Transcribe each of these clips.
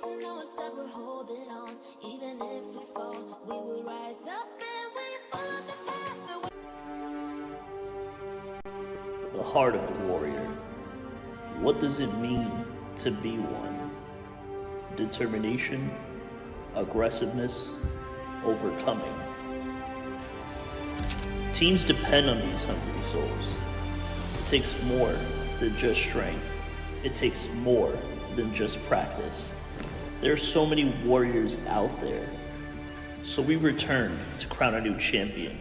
to know is that we're holding on. Even if we fall, we will rise up and we follow the path that we... The heart of a warrior. What does it mean to be one? Determination, aggressiveness, overcoming. Teams depend on these hungry souls. It takes more than just strength. It takes more than just practice. There are so many warriors out there. So we return to crown a new champion.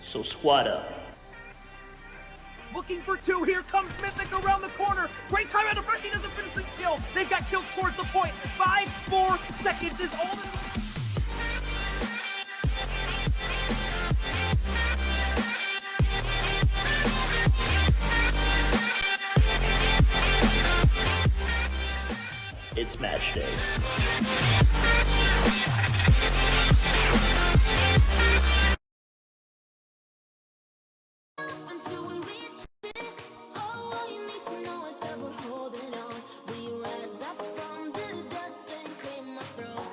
So squad up. Looking for two. Here comes Mythic around the corner. Great time out of first. He doesn't finish the kill. They've got kills towards the point. 5 more seconds is all that... It's match day. Until we reach it, all you need to know is that we're holding on. We rise up from the dust and claim our throne.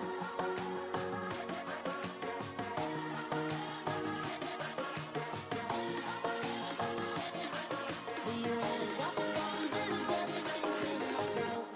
We rise up from the dust and claim our throne. We rise up from the dust and claim our throne.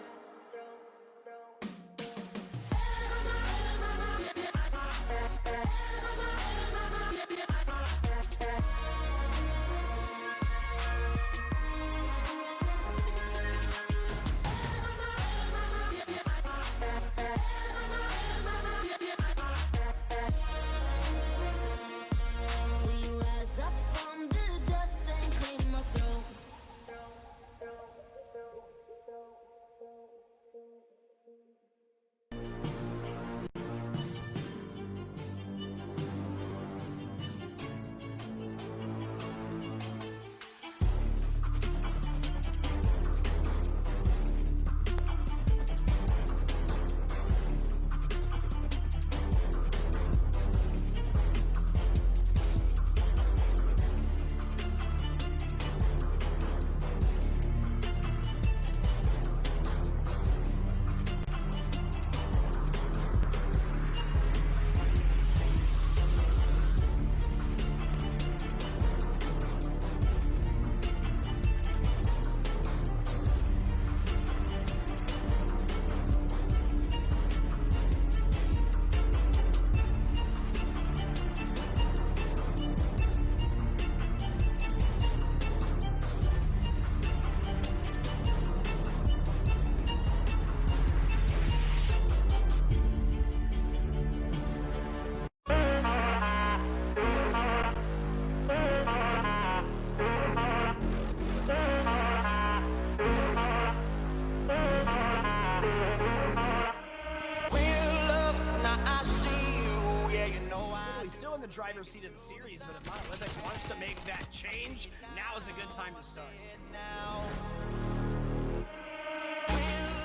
He's still in the driver's seat of the series, but if Monolithic wants to make that change, now is a good time to start.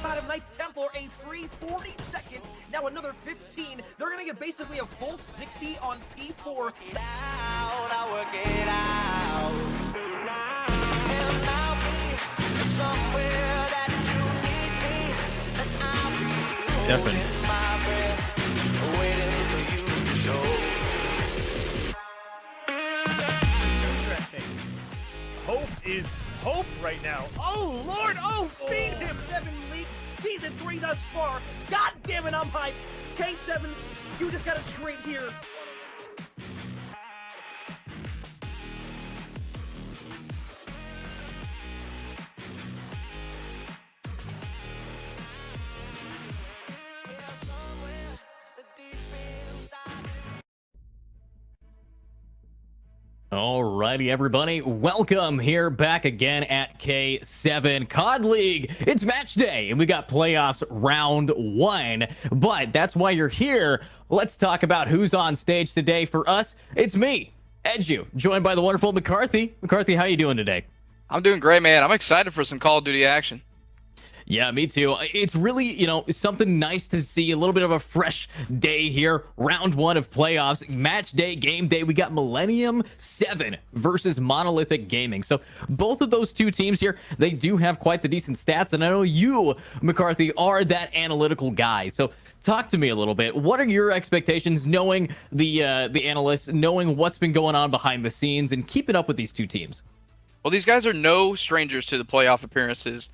Out of Knights Templar, a free 40 seconds, now another 15. They're gonna get basically a full 60 on P4. Definitely. Hope is hope right now. Oh, Lord! Oh, Beat him, 7 league, season 3 thus far. God damn it, I'm hyped. K7, you just got a trait here. Alrighty, everybody, welcome here back again at K7 COD League. It's match day, and we got playoffs round 1, but that's why you're here. Let's talk about who's on stage today. For us, it's me, Edu, joined by the wonderful McCarthy. McCarthy, how you doing today? I'm doing great, man. I'm excited for some Call of Duty action. Yeah, me too. It's really, something nice to see. A little bit of a fresh day here. Round one of playoffs, match day, game day. We got Millennium 7 versus Monolithic Gaming. So both of those two teams here, they do have quite the decent stats. And I know you, McCarthy, are that analytical guy. So talk to me a little bit. What are your expectations, knowing the analysts, knowing what's been going on behind the scenes, and keeping up with these two teams? Well, these guys are no strangers to the playoff appearances.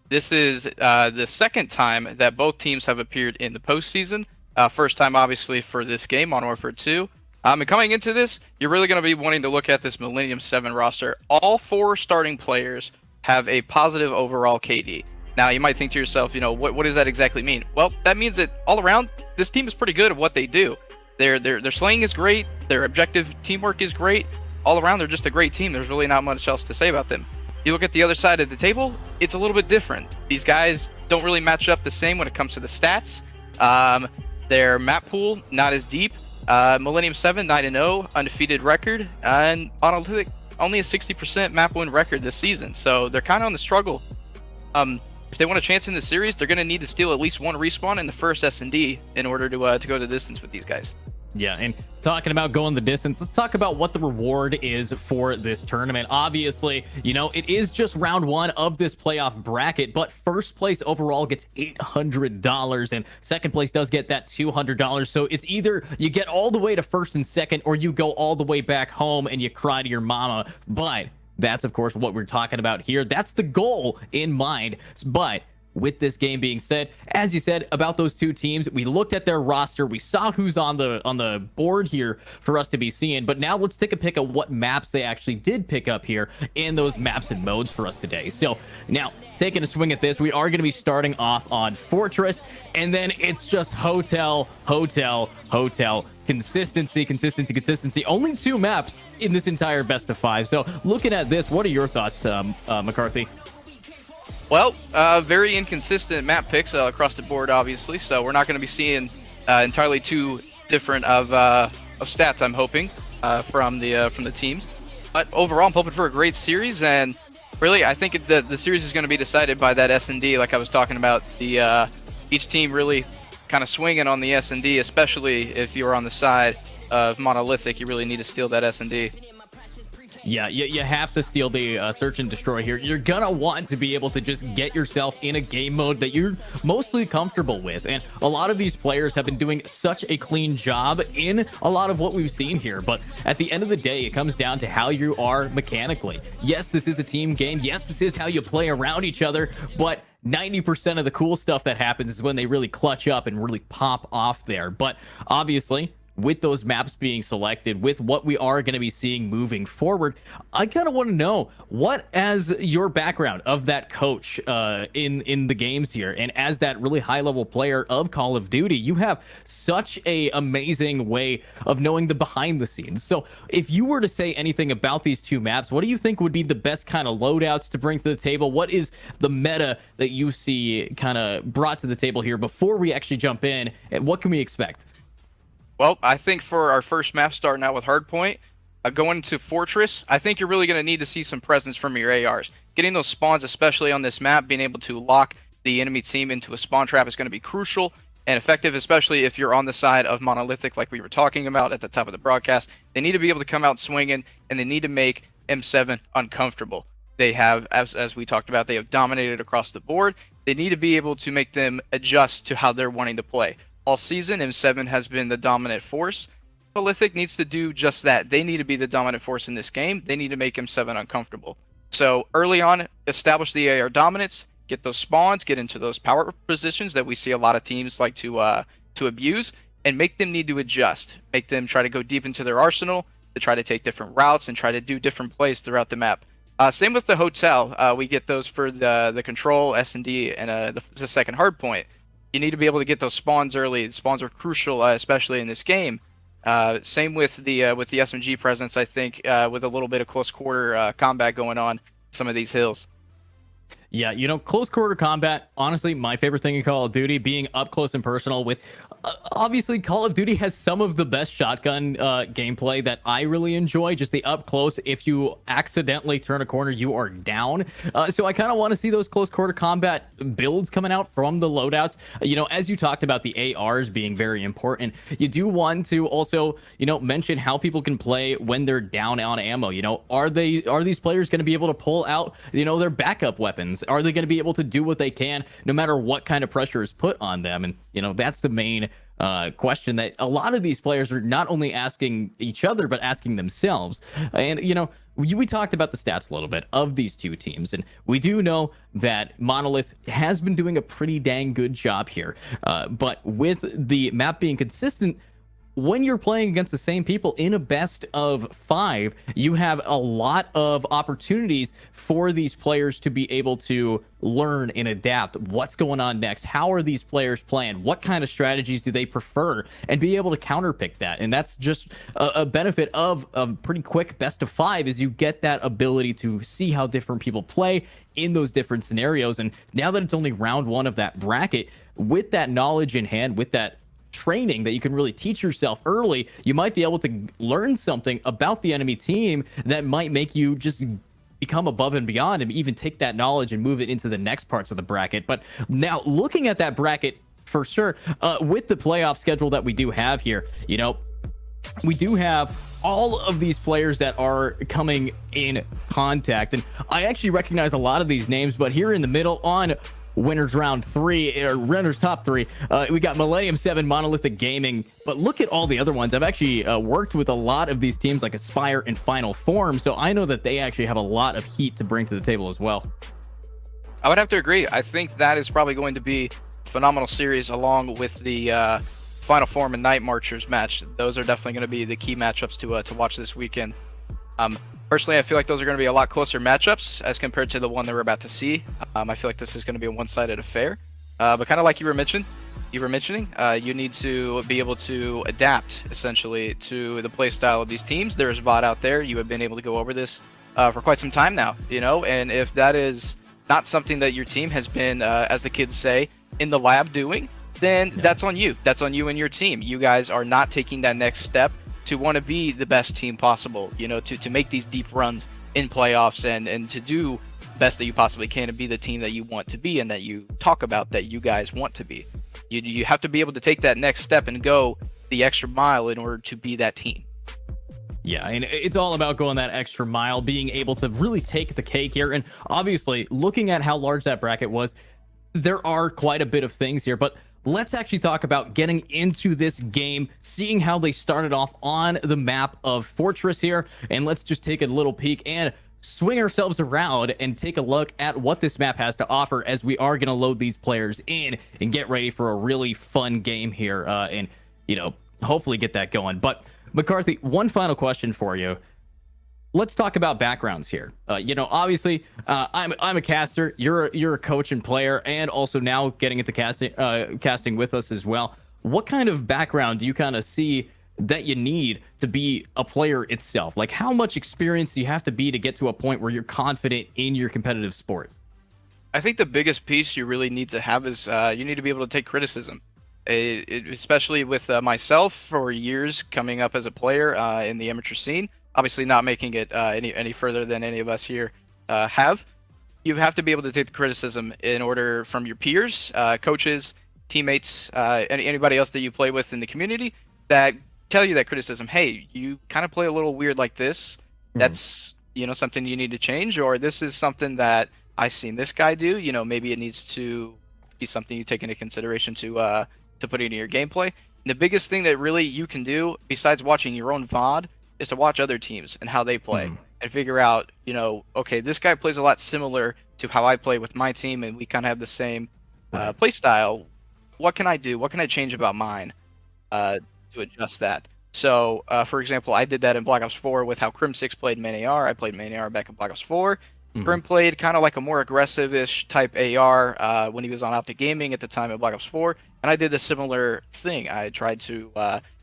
This is the second time that both teams have appeared in the postseason. First time, obviously, for this game, Modern Warfare 2. And coming into this, you're really going to be wanting to look at this Millennium 7 roster. All 4 starting players have a positive overall KD. Now, you might think to yourself, what does that exactly mean? Well, that means that all around, this team is pretty good at what they do. Their slaying is great. Their objective teamwork is great. All around, they're just a great team. There's really not much else to say about them. You look at the other side of the table, it's a little bit different. These guys don't really match up the same when it comes to the stats. Their map pool, not as deep. Millennium 7, 9-0, undefeated record. And Monolithic, only a 60% map win record this season. So they're kind of on the struggle. If they want a chance in the series, they're going to need to steal at least one respawn in the first S&D in order to go the distance with these guys. Yeah, and talking about going the distance, let's talk about what the reward is for this tournament. Obviously, it is just round one of this playoff bracket, but first place overall gets $800, and second place does get that $200. So it's either you get all the way to first and second, or you go all the way back home and you cry to your mama. But that's, of course, what we're talking about here. That's the goal in mind. But with this game being said, as you said about those two teams, we looked at their roster, we saw who's on the board here for us to be seeing, but now let's take a pick of what maps they actually did pick up here in those maps and modes for us today. So now, taking a swing at this, we are going to be starting off on Fortress, and then it's just hotel, hotel, hotel. Consistency. Only 2 maps in this entire best of 5. So looking at this, what are your thoughts, McCarthy? Well, very inconsistent map picks across the board, obviously. So we're not going to be seeing entirely too different of stats, I'm hoping, from the teams. But overall, I'm hoping for a great series, and really, I think the series is going to be decided by that S&D, like I was talking about. Each team really kind of swinging on the S&D, especially if you're on the side of Monolithic. You really need to steal that S&D. Yeah, you have to steal the search and destroy here. You're gonna want to be able to just get yourself in a game mode that you're mostly comfortable with, and a lot of these players have been doing such a clean job in a lot of what we've seen here. But at the end of the day, it comes down to how you are mechanically. Yes, this is a team game. Yes, this is how you play around each other, but 90% of the cool stuff that happens is when they really clutch up and really pop off there. But obviously, with those maps being selected, with what we are going to be seeing moving forward, I kind of want to know, what, as your background of that coach in the games here, and as that really high level player of Call of Duty, you have such a amazing way of knowing the behind the scenes. So if you were to say anything about these 2 maps, what do you think would be the best kind of loadouts to bring to the table? What is the meta that you see kind of brought to the table here before we actually jump in, and what can we expect? Well, I think for our first map, starting out with Hardpoint, going to Fortress, I think you're really going to need to see some presence from your ARs. Getting those spawns, especially on this map, being able to lock the enemy team into a spawn trap is going to be crucial and effective, especially if you're on the side of Monolithic, like we were talking about at the top of the broadcast. They need to be able to come out swinging, and they need to make M7 uncomfortable. They have, as we talked about, they have dominated across the board. They need to be able to make them adjust to how they're wanting to play. All season, M7 has been the dominant force. Monolithic needs to do just that. They need to be the dominant force in this game. They need to make M7 uncomfortable. So early on, establish the AR dominance, get those spawns, get into those power positions that we see a lot of teams like to abuse, and make them need to adjust. Make them try to go deep into their arsenal, to try to take different routes and try to do different plays throughout the map. Same with the hotel. We get those for the control, S&D, and the second hard point. You need to be able to get those spawns early. The spawns are crucial, especially in this game. Same with the SMG presence, I think, with a little bit of close quarter combat going on some of these hills. Yeah, close quarter combat, honestly, my favorite thing in Call of Duty, being up close and personal with Obviously, Call of Duty has some of the best shotgun gameplay that I really enjoy. Just the up close, if you accidentally turn a corner, you are down. So I kind of want to see those close quarter combat builds coming out from the loadouts. As you talked about the ARs being very important, you do want to also, mention how people can play when they're down on ammo. Are these players going to be able to pull out, their backup weapons? Are they going to be able to do what they can no matter what kind of pressure is put on them? And that's the main question that a lot of these players are not only asking each other but asking themselves. And we talked about the stats a little bit of these two teams, and we do know that Monolith has been doing a pretty dang good job here, but with the map being consistent, when you're playing against the same people in a best of 5, you have a lot of opportunities for these players to be able to learn and adapt what's going on next. How are these players playing? What kind of strategies do they prefer? And be able to counterpick that. And that's just a benefit of a pretty quick best of 5, is you get that ability to see how different people play in those different scenarios. And now that it's only round 1 of that bracket, with that knowledge in hand, with that training that you can really teach yourself early, you might be able to learn something about the enemy team that might make you just become above and beyond and even take that knowledge and move it into the next parts of the bracket. But now looking at that bracket for sure, with the playoff schedule that we do have here, we do have all of these players that are coming in contact, and I actually recognize a lot of these names. But here in the middle on winners round 3, or winners top 3, we got Millennium 7, Monolithic Gaming. But look at all the other ones. I've actually worked with a lot of these teams like Aspire and Final Form, so I know that they actually have a lot of heat to bring to the table as well. I would have to agree. I think that is probably going to be a phenomenal series, along with the Final Form and Night Marchers match. Those are definitely going to be the key matchups to watch this weekend. Personally, I feel like those are going to be a lot closer matchups as compared to the one that we're about to see. I feel like this is going to be a one-sided affair. But kind of like you were mentioning, you need to be able to adapt, essentially, to the play style of these teams. There's VOD out there. You have been able to go over this for quite some time now, and if that is not something that your team has been, as the kids say, in the lab doing, then that's on you. That's on you and your team. You guys are not taking that next step to want to be the best team possible, to make these deep runs in playoffs and to do the best that you possibly can to be the team that you want to be and that you talk about that you guys want to be. You have to be able to take that next step and go the extra mile in order to be that team. Yeah, and it's all about going that extra mile, being able to really take the cake here. And obviously, looking at how large that bracket was, there are quite a bit of things here, but let's actually talk about getting into this game, seeing how they started off on the map of Fortress here. And let's just take a little peek and swing ourselves around and take a look at what this map has to offer, as we are going to load these players in and get ready for a really fun game here, and hopefully get that going. But McCarthy, one final question for you. Let's talk about backgrounds here. Obviously, I'm a caster. You're a coach and player, and also now getting into casting with us as well. What kind of background do you kind of see that you need to be a player itself? Like, how much experience do you have to be to get to a point where you're confident in your competitive sport? I think the biggest piece you really need to have is you need to be able to take criticism. Especially with myself for years coming up as a player in the amateur scene. Obviously not making it any further than any of us here have. You have to be able to take the criticism in order from your peers, coaches, teammates, anybody else that you play with in the community that tell you that criticism. Hey, you kind of play a little weird like this. That's something you need to change, or this is something that I've seen this guy do. Maybe it needs to be something you take into consideration to put into your gameplay. And the biggest thing that really you can do besides watching your own VOD is to watch other teams and how they play and figure out, okay, this guy plays a lot similar to how I play with my team, and we kind of have the same play style. What can I do? What can I change about mine to adjust that? So, for example, I did that in Black Ops 4 with how Crim6 played main AR. I played main AR back in Black Ops 4. Crim played kind of like a more aggressive-ish type AR when he was on Optic Gaming at the time in Black Ops 4, and I did a similar thing. I tried to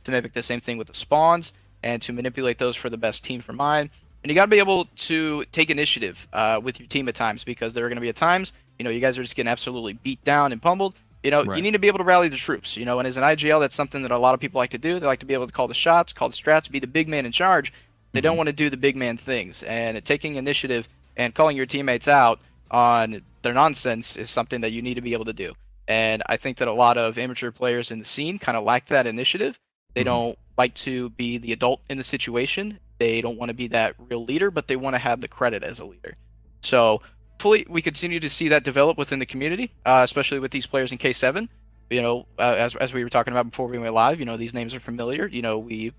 mimic the same thing with the spawns and to manipulate those for the best team for mine. And you got to be able to take initiative with your team at times, because there are going to be at times, you guys are just getting absolutely beat down and pummeled, You know, Right. you need to be able to rally the troops. You know, and as an IGL, that's something that a lot of people like to do. They like to be able to call the shots, call the strats, be the big man in charge. They don't want to do the big man things. And taking initiative and calling your teammates out on their nonsense is something that you need to be able to do. And I think that a lot of amateur players in the scene kind of lack that initiative. They don't like to be the adult in the situation. They don't want to be that real leader, but they want to have the credit as a leader. So hopefully we continue to see that develop within the community, especially with these players in K7. You know, as we were talking about before we went live, you know, these names are familiar. You know, we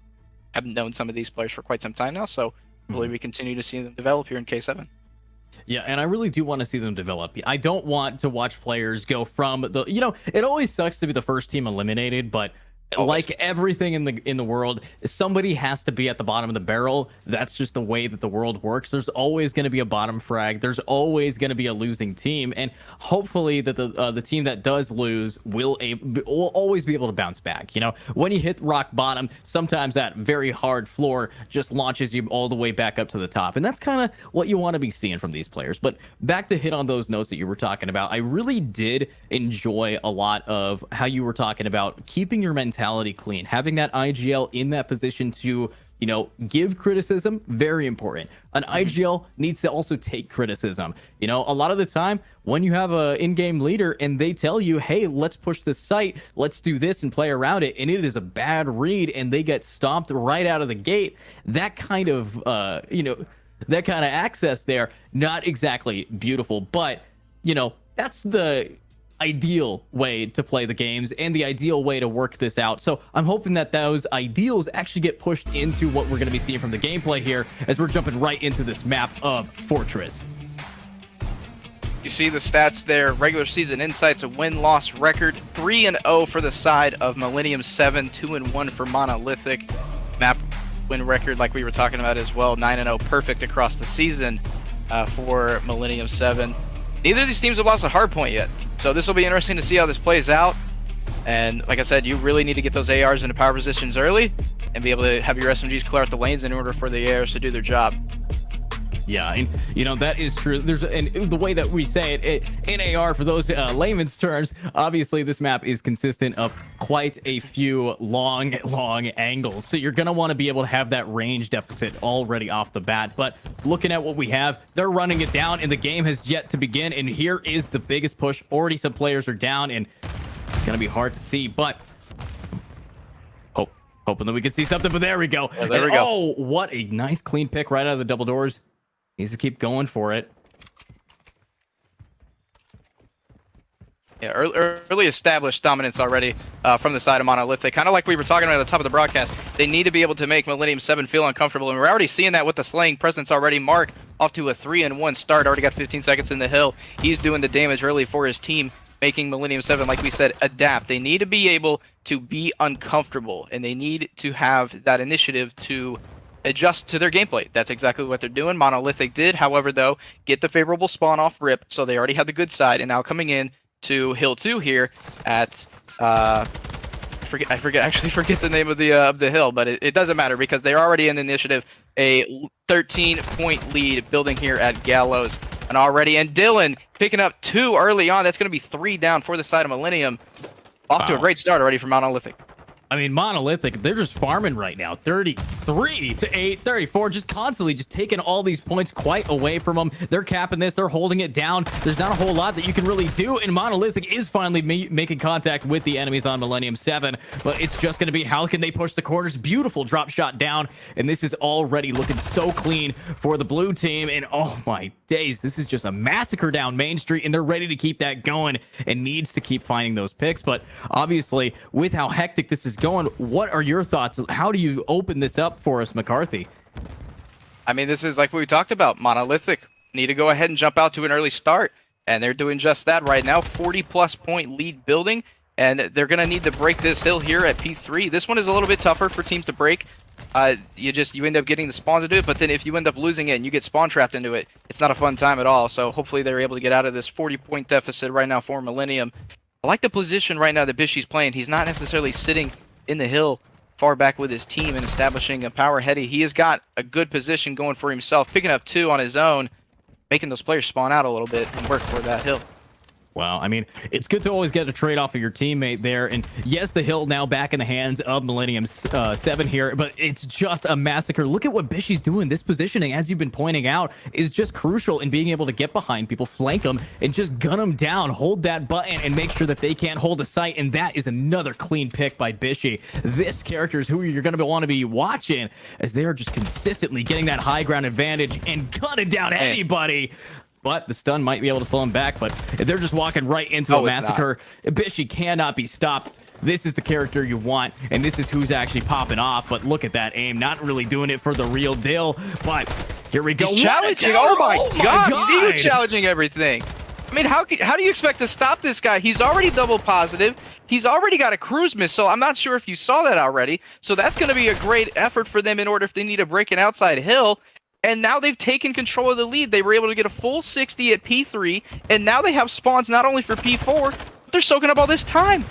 have known some of these players for quite some time now, so hopefully we continue to see them develop here in K7. Yeah, and I really do want to see them develop. I don't want to watch players go from the, you know, it always sucks to be the first team eliminated, but like everything in the world, somebody has to be at the bottom of the barrel. That's just the way that the world works. There's always going to be a bottom frag. There's always going to be a losing team, and hopefully that the team that does lose will always be able to bounce back. You know, when you hit rock bottom, sometimes that very hard floor just launches you all the way back up to the top, and that's kind of what you want to be seeing from these players. But back to hit on those notes that you were talking about, I really did enjoy a lot of how you were talking about keeping your mentality clean, having that IGL in that position to, you know, give criticism. Very important. An IGL needs to also take criticism. You know, a lot of the time when you have a in-game leader and they tell you, hey, let's push this site, let's do this and play around it, and it is a bad read and they get stomped right out of the gate, that kind of you know, that kind of access there, not exactly beautiful. But you know, that's the ideal way to play the games and the ideal way to work this out. So I'm hoping that those ideals actually get pushed into what we're going to be seeing from the gameplay here as we're jumping right into this map of Fortress. You see the stats there. Regular season insights, a win-loss record, 3-0 for the side of Millennium 7, 2-1 for Monolithic. Map win record, like we were talking about as well, 9-0, perfect across the season for Millennium 7. Neither of these teams have lost a hard point yet, so this will be interesting to see how this plays out. And like I said, you really need to get those ARs into power positions early and be able to have your SMGs clear out the lanes in order for the ARs to do their job. Yeah, and you know, that is true. There's, and the way that we say it in AR, for those layman's terms, obviously this map is consistent of quite a few long angles, so you're gonna want to be able to have that range deficit already off the bat. But looking at what we have, they're running it down and the game has yet to begin, and here is the biggest push. Already some players are down and it's gonna be hard to see, but hoping that we can see something. But there we go. Yeah, there we go. Oh, what a nice clean pick right out of the double doors. Needs to keep going for it. Yeah, early established dominance already from the side of Monolithic. Kind of like we were talking about at the top of the broadcast. They need to be able to make Millennium 7 feel uncomfortable, and we're already seeing that with the slaying presence already. Mark off to a 3-1 start. Already got 15 seconds in the hill. He's doing the damage early for his team, making Millennium 7, like we said, adapt. They need to be able to be uncomfortable, and they need to have that initiative to adjust to their gameplay. That's exactly what they're doing. Monolithic did, however, though, get the favorable spawn off rip, so they already had the good side, and now coming in to Hill 2 here at I actually forget the name of the hill, but it doesn't matter because they're already in the initiative. A 13-point lead building here at Gallows, and Dylan picking up 2 early on. That's going to be 3 down for the side of Millennium. Off to a great start already for Monolithic. I mean, Monolithic, they're just farming right now. 33 to 8, 34, just constantly just taking all these points quite away from them. They're capping this. They're holding it down. There's not a whole lot that you can really do, and Monolithic is finally making contact with the enemies on Millennium 7, but it's just going to be how can they push the corners. Beautiful drop shot down, and this is already looking so clean for the blue team, and oh my days, this is just a massacre down Main Street, and they're ready to keep that going and needs to keep finding those picks. But obviously, with how hectic this is going, what are your thoughts? How do you open this up for us, McCarthy? I mean, this is like what we talked about. Monolithic need to go ahead and jump out to an early start, and they're doing just that right now. 40+ point lead building, and they're going to need to break this hill here at P3. This one is a little bit tougher for teams to break. You end up getting the spawn to do it, but then if you end up losing it and you get spawn trapped into it, it's not a fun time at all. So hopefully they're able to get out of this 40-point deficit right now for Millennium. I like the position right now that Bishy's playing. He's not necessarily sitting in the hill far back with his team and establishing a power heady. He has got a good position going for himself, picking up 2 on his own, making those players spawn out a little bit and work for that hill. Wow, I mean, it's good to always get a trade off of your teammate there. And yes, the hill now back in the hands of Millennium 7 here, but it's just a massacre. Look at what Bishy's doing. This positioning, as you've been pointing out, is just crucial in being able to get behind people, flank them, and just gun them down, hold that button, and make sure that they can't hold a sight. And that is another clean pick by Bishy. This character is who you're going to want to be watching, as they are just consistently getting that high ground advantage and cutting down anybody. But the stun might be able to slow him back. But if they're just walking right into a massacre, Bishy cannot be stopped. This is the character you want, and this is who's actually popping off. But look at that aim. Not really doing it for the real deal. But here we go. He's challenging. Oh my God. He's even challenging everything. I mean, how do you expect to stop this guy? He's already double positive. He's already got a cruise missile. I'm not sure if you saw that already. So that's going to be a great effort for them in order if they need to break an outside hill. And now they've taken control of the lead. They were able to get a full 60 at P3, and now they have spawns not only for P4, but they're soaking up all this time.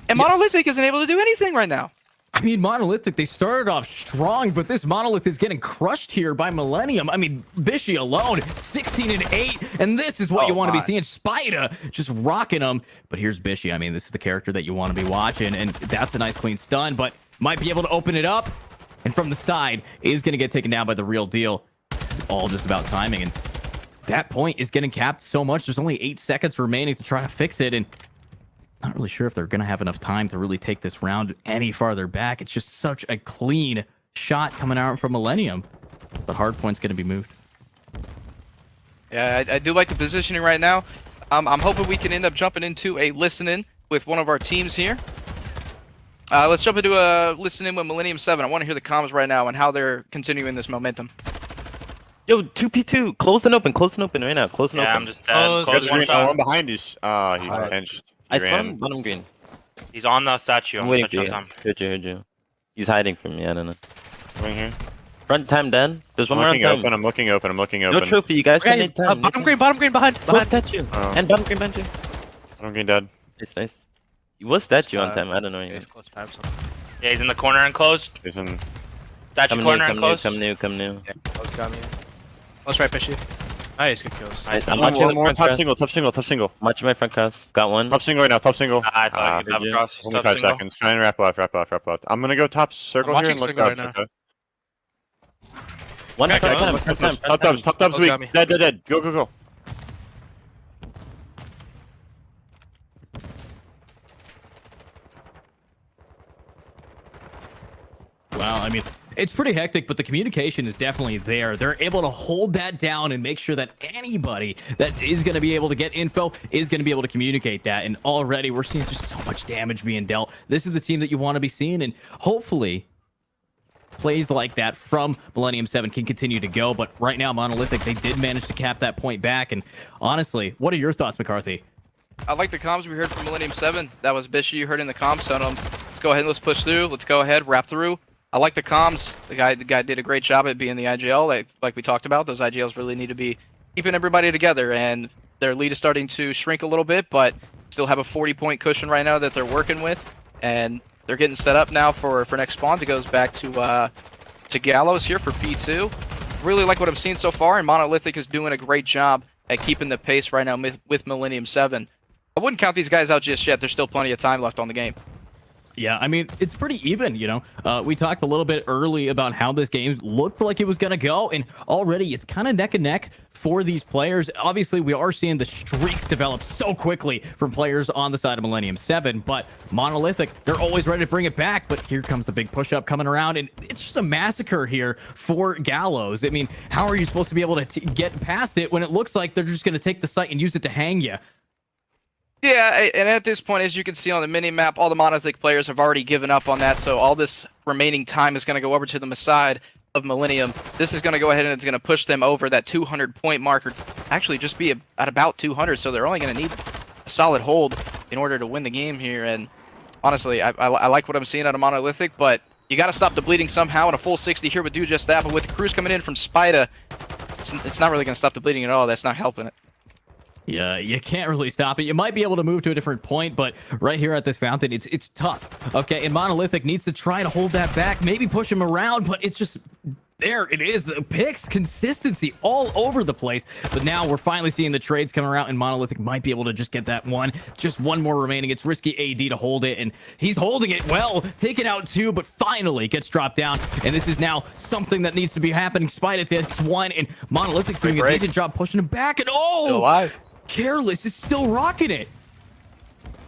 And Monolithic isn't able to do anything right now. I mean, Monolithic, they started off strong, but this Monolith is getting crushed here by Millennium. I mean, Bishy alone, 16 and 8, and this is what you want to be seeing. Spida just rocking them. But here's Bishy. I mean, this is the character that you want to be watching, and that's a nice clean stun, but might be able to open it up. And from the side, is going to get taken down by the real deal. This is all just about timing, and that point is getting capped so much. There's only 8 seconds remaining to try to fix it, and not really sure if they're going to have enough time to really take this round any farther back. It's just such a clean shot coming out from Millennium. The hard point's going to be moved. Yeah, I do like the positioning right now. I'm hoping we can end up jumping into a listen-in with one of our teams here. Let's jump into a listen-in with Millennium 7. I want to hear the comms right now and how they're continuing this momentum. Yo, 2p2, close and open right now. Close and open. I'm just dead. One behind you. He benched. I spawned bottom green. He's on the statue. I'm waiting for you. Heard you. He's hiding from me. I don't know. Coming here. Front time, Dan. There's one more on time. I'm looking open. No trophy, you guys. Okay, bottom green behind. What statue? And bottom green behind you. Bottom green dead. Nice. He was statue on time. I don't know. He's close tab. Yeah, he's in the corner and closed. He's in. Statue corner and closed. Come new. Yeah, close got me. Close right, Bishy. Nice, good kills. Nice. I'm watching the more front top single. Watching my front cross. Got one. Top single right now, top single. I thought you'd have a cross. Only 5 seconds. Try and wrap left. I'm gonna go top circle here and look up. Right now. One Okay, Top dubs weak. Dead. Go. Wow, I mean, it's pretty hectic, but the communication is definitely there. They're able to hold that down and make sure that anybody that is going to be able to get info is going to be able to communicate that. And already we're seeing just so much damage being dealt. This is the team that you want to be seeing, and hopefully plays like that from Millennium 7 can continue to go. But right now, Monolithic, they did manage to cap that point back. And honestly, what are your thoughts, McCarthy? I like the comms we heard from Millennium 7. That was Bishy you heard in the comms. So let's go ahead and let's push through. Let's go ahead, wrap through. I like the comms. The guy did a great job at being the IGL. Like we talked about, those IGLs really need to be keeping everybody together, and their lead is starting to shrink a little bit, but still have a 40-point cushion right now that they're working with, and they're getting set up now for next spawns. It goes back to Gallows here for P2. Really like what I'm seeing so far, and Monolithic is doing a great job at keeping the pace right now with Millennium 7. I wouldn't count these guys out just yet. There's still plenty of time left on the game. Yeah, I mean, it's pretty even, you know. We talked a little bit early about how this game looked like it was going to go, and already it's kind of neck and neck for these players. Obviously, we are seeing the streaks develop so quickly from players on the side of Millennium 7, but Monolithic, they're always ready to bring it back, but here comes the big push-up coming around, and it's just a massacre here for Gallows. I mean, how are you supposed to be able to get past it when it looks like they're just going to take the site and use it to hang you? Yeah, and at this point, as you can see on the mini-map, all the Monolithic players have already given up on that, so all this remaining time is going to go over to the side of Millennium. This is going to go ahead and it's going to push them over that 200-point marker. Actually, just be at about 200, so they're only going to need a solid hold in order to win the game here. And honestly, I like what I'm seeing out of Monolithic, but you got to stop the bleeding somehow, and a full 60 here would do just that. But with the crews coming in from Spida, it's not really going to stop the bleeding at all. That's not helping it. Yeah, you can't really stop it. You might be able to move to a different point, but right here at this fountain, it's tough. Okay, and Monolithic needs to try to hold that back, maybe push him around, but it's just There it is. The picks, consistency all over the place. But now we're finally seeing the trades come around, and Monolithic might be able to just get that one. Just one more remaining. It's risky AD to hold it, and he's holding it well. Taking out 2, but finally gets dropped down. And this is now something that needs to be happening. Spida takes 1, and Monolithic's doing a decent job pushing him back. And Still alive. Careless is still rocking it.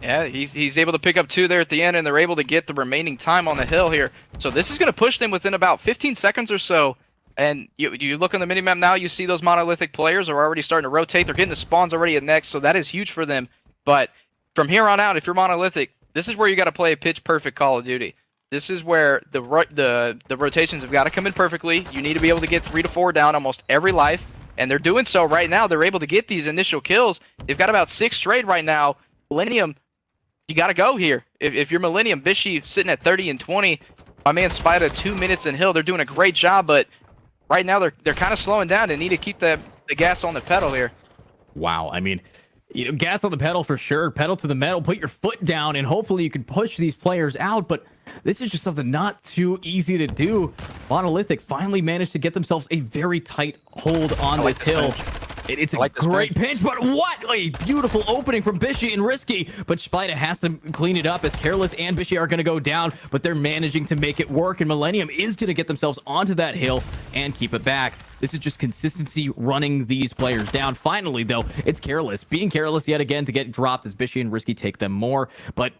Yeah, he's able to pick up 2 there at the end, and they're able to get the remaining time on the hill here. So this is going to push them within about 15 seconds or so. And you look on the minimap now, you see those Monolithic players are already starting to rotate. They're getting the spawns already at next, so that is huge for them. But from here on out, if you're Monolithic, this is where you got to play a pitch perfect Call of Duty. This is where the rotations have got to come in perfectly. You need to be able to get 3 to 4 down almost every life, and they're doing so right now. They're able to get these initial kills. They've got about 6 straight right now. Millennium, you got to go here. If you're Millennium, Bishy sitting at 30 and 20. My man Spida 2 minutes in Hill. They're doing a great job, but right now they're kind of slowing down. They need to keep the gas on the pedal here. Wow. I mean, you know, gas on the pedal for sure. Pedal to the metal. Put your foot down, and hopefully you can push these players out. But this is just something not too easy to do. Monolithic finally managed to get themselves a very tight hold on this hill. It's a great pinch, but what a beautiful opening from Bishy and Risky. But Spida has to clean it up as Careless and Bishy are going to go down, but they're managing to make it work, and Millennium is going to get themselves onto that hill and keep it back. This is just consistency running these players down. Finally, though, it's Careless being careless yet again to get dropped as Bishy and Risky take them more, but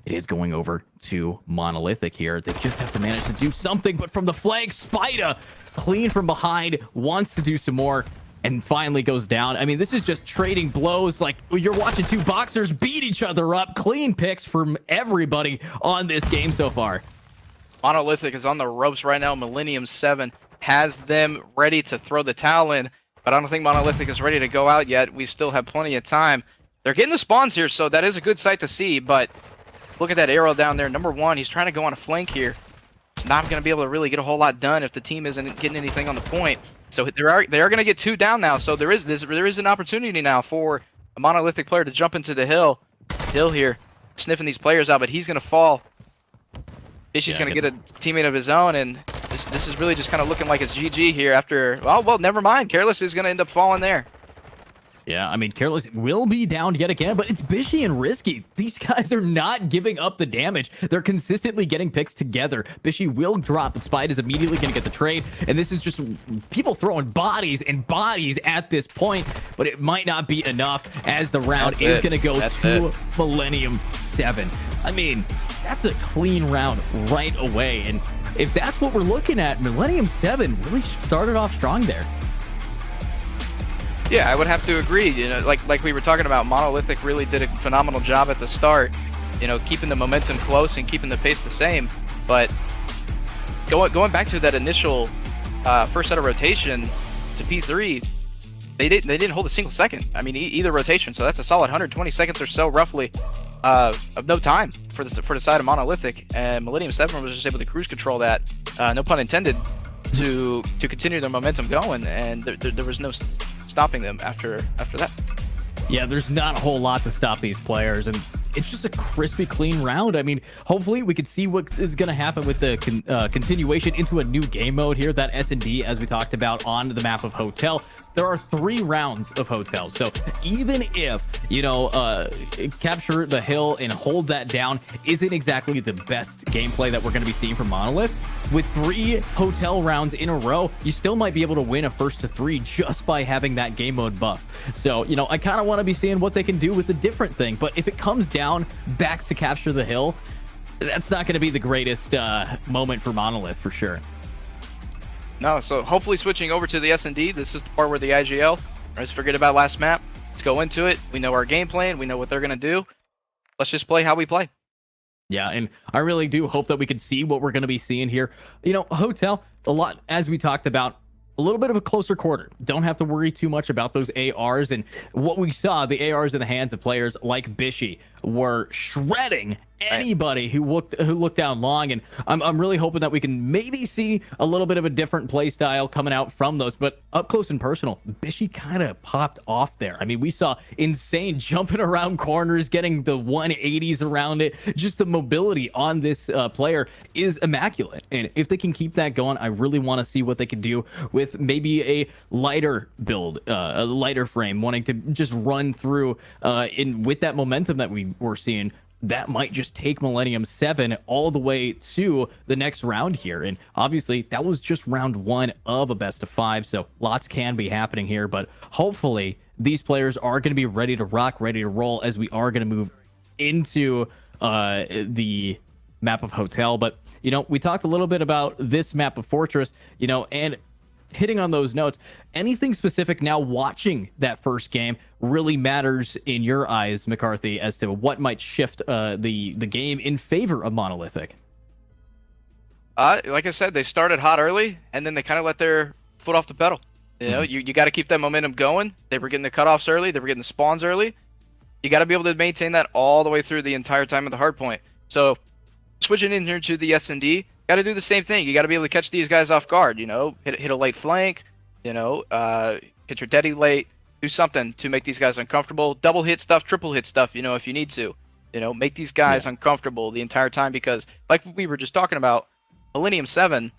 it is going over to Monolithic here. They just have to manage to do something, but from the flank, Spida, clean from behind, wants to do some more, and finally goes down. I mean, this is just trading blows. Like, you're watching 2 boxers beat each other up. Clean picks from everybody on this game so far. Monolithic is on the ropes right now. Millennium 7 has them ready to throw the towel in, but I don't think Monolithic is ready to go out yet. We still have plenty of time. They're getting the spawns here, so that is a good sight to see, but look at that arrow down there. Number 1, he's trying to go on a flank here. It's not going to be able to really get a whole lot done if the team isn't getting anything on the point. So they are going to get 2 down now. So there is an opportunity now for a Monolithic player to jump into the hill. Hill here, sniffing these players out, but he's going to fall. Bishy's going to get a teammate of his own, and this is really just kind of looking like it's GG here after. Well, never mind. Careless is going to end up falling there. Yeah, I mean, Careless will be down yet again, but it's Bishy and Risky. These guys are not giving up the damage. They're consistently getting picks together. Bishy will drop, but Spide is immediately going to get the trade, and this is just people throwing bodies and bodies at this point, but it might not be enough as the round is going to go to Millennium 7. I mean, that's a clean round right away, and if that's what we're looking at, Millennium 7 really started off strong there. Yeah, I would have to agree. You know, like we were talking about, Monolithic really did a phenomenal job at the start. You know, keeping the momentum close and keeping the pace the same. But going back to that initial first set of rotation to P3, they didn't hold a single second. I mean, either rotation. So that's a solid 120 seconds or so, roughly, of no time for the side of Monolithic. And Millennium 7 was just able to cruise control that. No pun intended. To continue their momentum going, and there was no stopping them after that. Yeah, there's not a whole lot to stop these players, and it's just a crispy, clean round. I mean, hopefully we could see what is going to happen with the continuation into a new game mode here, that S&D, as we talked about on the map of Hotel. There are 3 rounds of Hotel, so even if, you know, capture the hill and hold that down isn't exactly the best gameplay that we're going to be seeing from Monolith, with 3 Hotel rounds in a row, you still might be able to win a 1st to 3 just by having that game mode buff. So, you know, I kind of want to be seeing what they can do with a different thing, but if it comes down back to capture the hill, that's not going to be the greatest moment for Monolith for sure. No, so hopefully switching over to the S&D, this is the part where the IGL, let's forget about last map. Let's go into it. We know our game plan. We know what they're going to do. Let's just play how we play. Yeah, and I really do hope that we can see what we're going to be seeing here. You know, Hotel, a lot, as we talked about, a little bit of a closer quarter. Don't have to worry too much about those ARs. And what we saw, the ARs in the hands of players like Bishy were shredding anybody who looked down long, and I'm really hoping that we can maybe see a little bit of a different play style coming out from those. But up close and personal, Bishy kind of popped off there. I mean, we saw insane jumping around corners, getting the 180s around it. Just the mobility on this player is immaculate, and if they can keep that going, I really want to see what they can do with maybe a lighter build, a lighter frame, wanting to just run through with that momentum that we were seeing. That might just take Millennium 7 all the way to the next round here. And obviously, that was just round 1 of a best of 5, so lots can be happening here. But hopefully, these players are going to be ready to rock, ready to roll, as we are going to move into the map of Hotel. But, you know, we talked a little bit about this map of Fortress, you know, and hitting on those notes. Anything specific now watching that first game really matters in your eyes, McCarthy, as to what might shift the game in favor of Monolithic? Like I said, they started hot early, and then they kind of let their foot off the pedal. You know, you got to keep that momentum going. They were getting the cutoffs early. They were getting the spawns early. You got to be able to maintain that all the way through the entire time of the hard point. So switching in here to the S&D, got to do the same thing. You got to be able to catch these guys off guard, you know, hit a late flank, you know, hit your daddy late, do something to make these guys uncomfortable. Double hit stuff, triple hit stuff, you know, if you need to. You know, make these guys uncomfortable the entire time, because like we were just talking about, Millennium 7,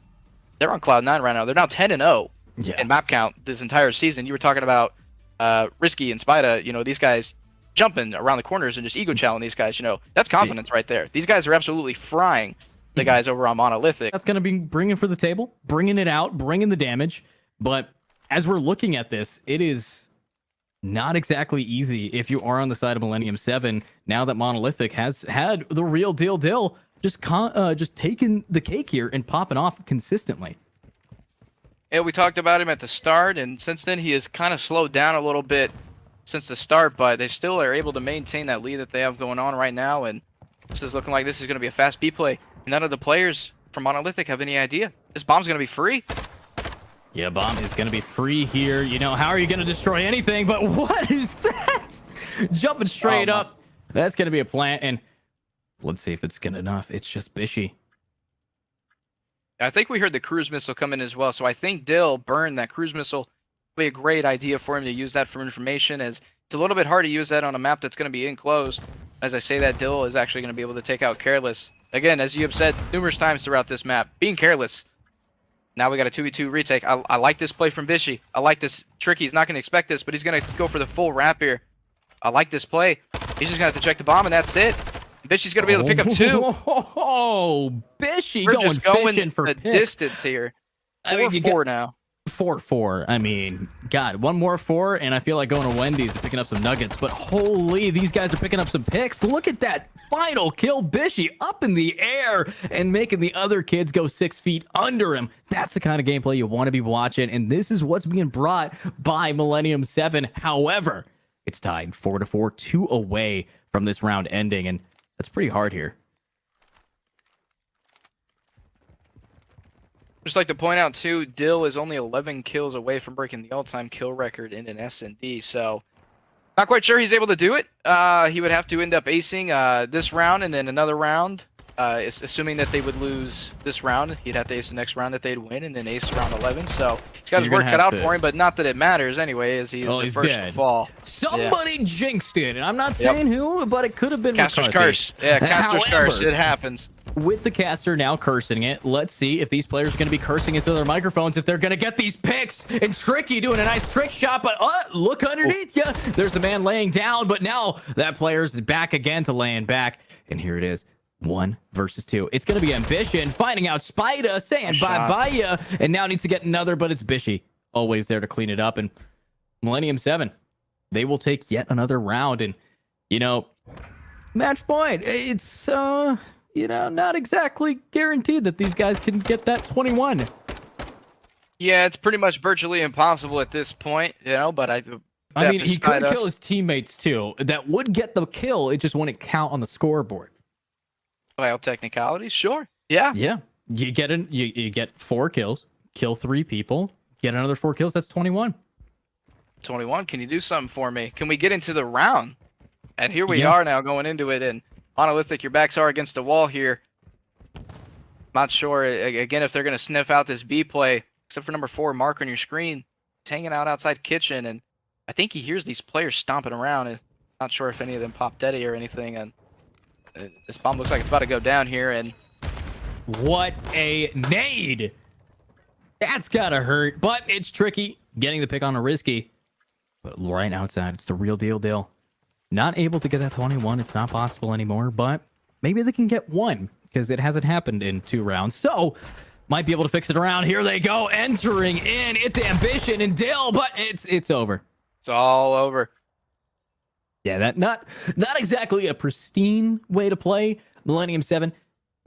they're on cloud 9 right now. They're now 10-0 in map count this entire season. You were talking about Risky and Spida, you know, these guys jumping around the corners and just ego challenging these guys, you know. That's confidence right there. These guys are absolutely frying the guys over on Monolithic. That's going to be bringing for the table, bringing it out, bringing the damage. But as we're looking at this, it is not exactly easy if you are on the side of Millennium 7, now that Monolithic has had the real deal just taking the cake here and popping off consistently. Yeah, we talked about him at the start, and since then he has kind of slowed down a little bit since the start, but they still are able to maintain that lead that they have going on right now, and this is looking like this is going to be a fast B play. None of the players from Monolithic have any idea. This bomb's going to be free. Yeah, bomb is going to be free here. You know, how are you going to destroy anything? But what is that? Jumping straight up. That's going to be a plant, and let's see if it's good enough. It's just Bishy. I think we heard the cruise missile come in as well, so I think Dill burned that cruise missile. It'll be a great idea for him to use that for information, as it's a little bit hard to use that on a map that's going to be enclosed. As I say that, Dill is actually going to be able to take out Careless. Again, as you have said numerous times throughout this map, being careless. Now we got a 2v2 retake. I like this play from Bishy. I like this trick. He's not going to expect this, but he's going to go for the full wrap here. I like this play. He's just going to have to check the bomb, and that's it. Bishy's going to be able to pick up 2. Oh, Bishy We're going just going fishing for the picks. distance here. 4-4 now. 4-4. I mean, God, one more 4, and I feel like going to Wendy's and picking up some nuggets. But holy, these guys are picking up some picks. Look at that final kill. Bishy up in the air and making the other kids go 6 feet under him. That's the kind of gameplay you want to be watching, and this is what's being brought by Millennium 7. However, it's tied 4-4, 2 away from this round ending, and that's pretty hard here. Just like to point out too, Dill is only 11 kills away from breaking the all-time kill record in an S&D, so not quite sure he's able to do it. He would have to end up acing this round and then another round. Assuming that they would lose this round, he'd have to ace the next round that they'd win and then ace round 11. So he's got his work cut out for him, but not that it matters anyway, as he's the first to fall. Somebody jinxed it, and I'm not saying who, but it could have been Caster's McCarthy. curse. Yeah, Caster's curse. It happens. With the caster now cursing it, let's see if these players are going to be cursing into their microphones, if they're going to get these picks. And Tricky doing a nice trick shot, but look underneath you. There's the man laying down, but now that player's back again to laying back. And here it is. 1 versus 2. It's going to be Ambition finding out Spida, saying bye-bye ya, and now needs to get another, but it's Bishy. Always there to clean it up. And Millennium 7, they will take yet another round. And, you know, match point. It's, you know, not exactly guaranteed that these guys can get that 21. Yeah, it's pretty much virtually impossible at this point, you know, but I mean, he could kill his teammates too. That would get the kill. It just wouldn't count on the scoreboard. Well, technicalities, sure. Yeah. Yeah. You get you get 4 kills, kill 3 people, get another 4 kills. That's 21. 21. Can you do something for me? Can we get into the round? And here we are now going into it, and Monolithic, your backs are against the wall here. Not sure, again, if they're going to sniff out this B play, except for number 4, Mark on your screen. He's hanging out outside kitchen, and I think he hears these players stomping around. And not sure if any of them pop Deddy or anything, and this bomb looks like it's about to go down here, and What a nade! That's gotta hurt, but it's tricky. Getting the pick on a risky. But right outside, it's the real deal. Not able to get that 21. It's not possible anymore, but maybe they can get one because it hasn't happened in 2 rounds. So might be able to fix it around. Here they go, entering in. It's Ambition and Dill, but it's over. it's all over. Yeah, that not exactly a pristine way to play Millennium 7.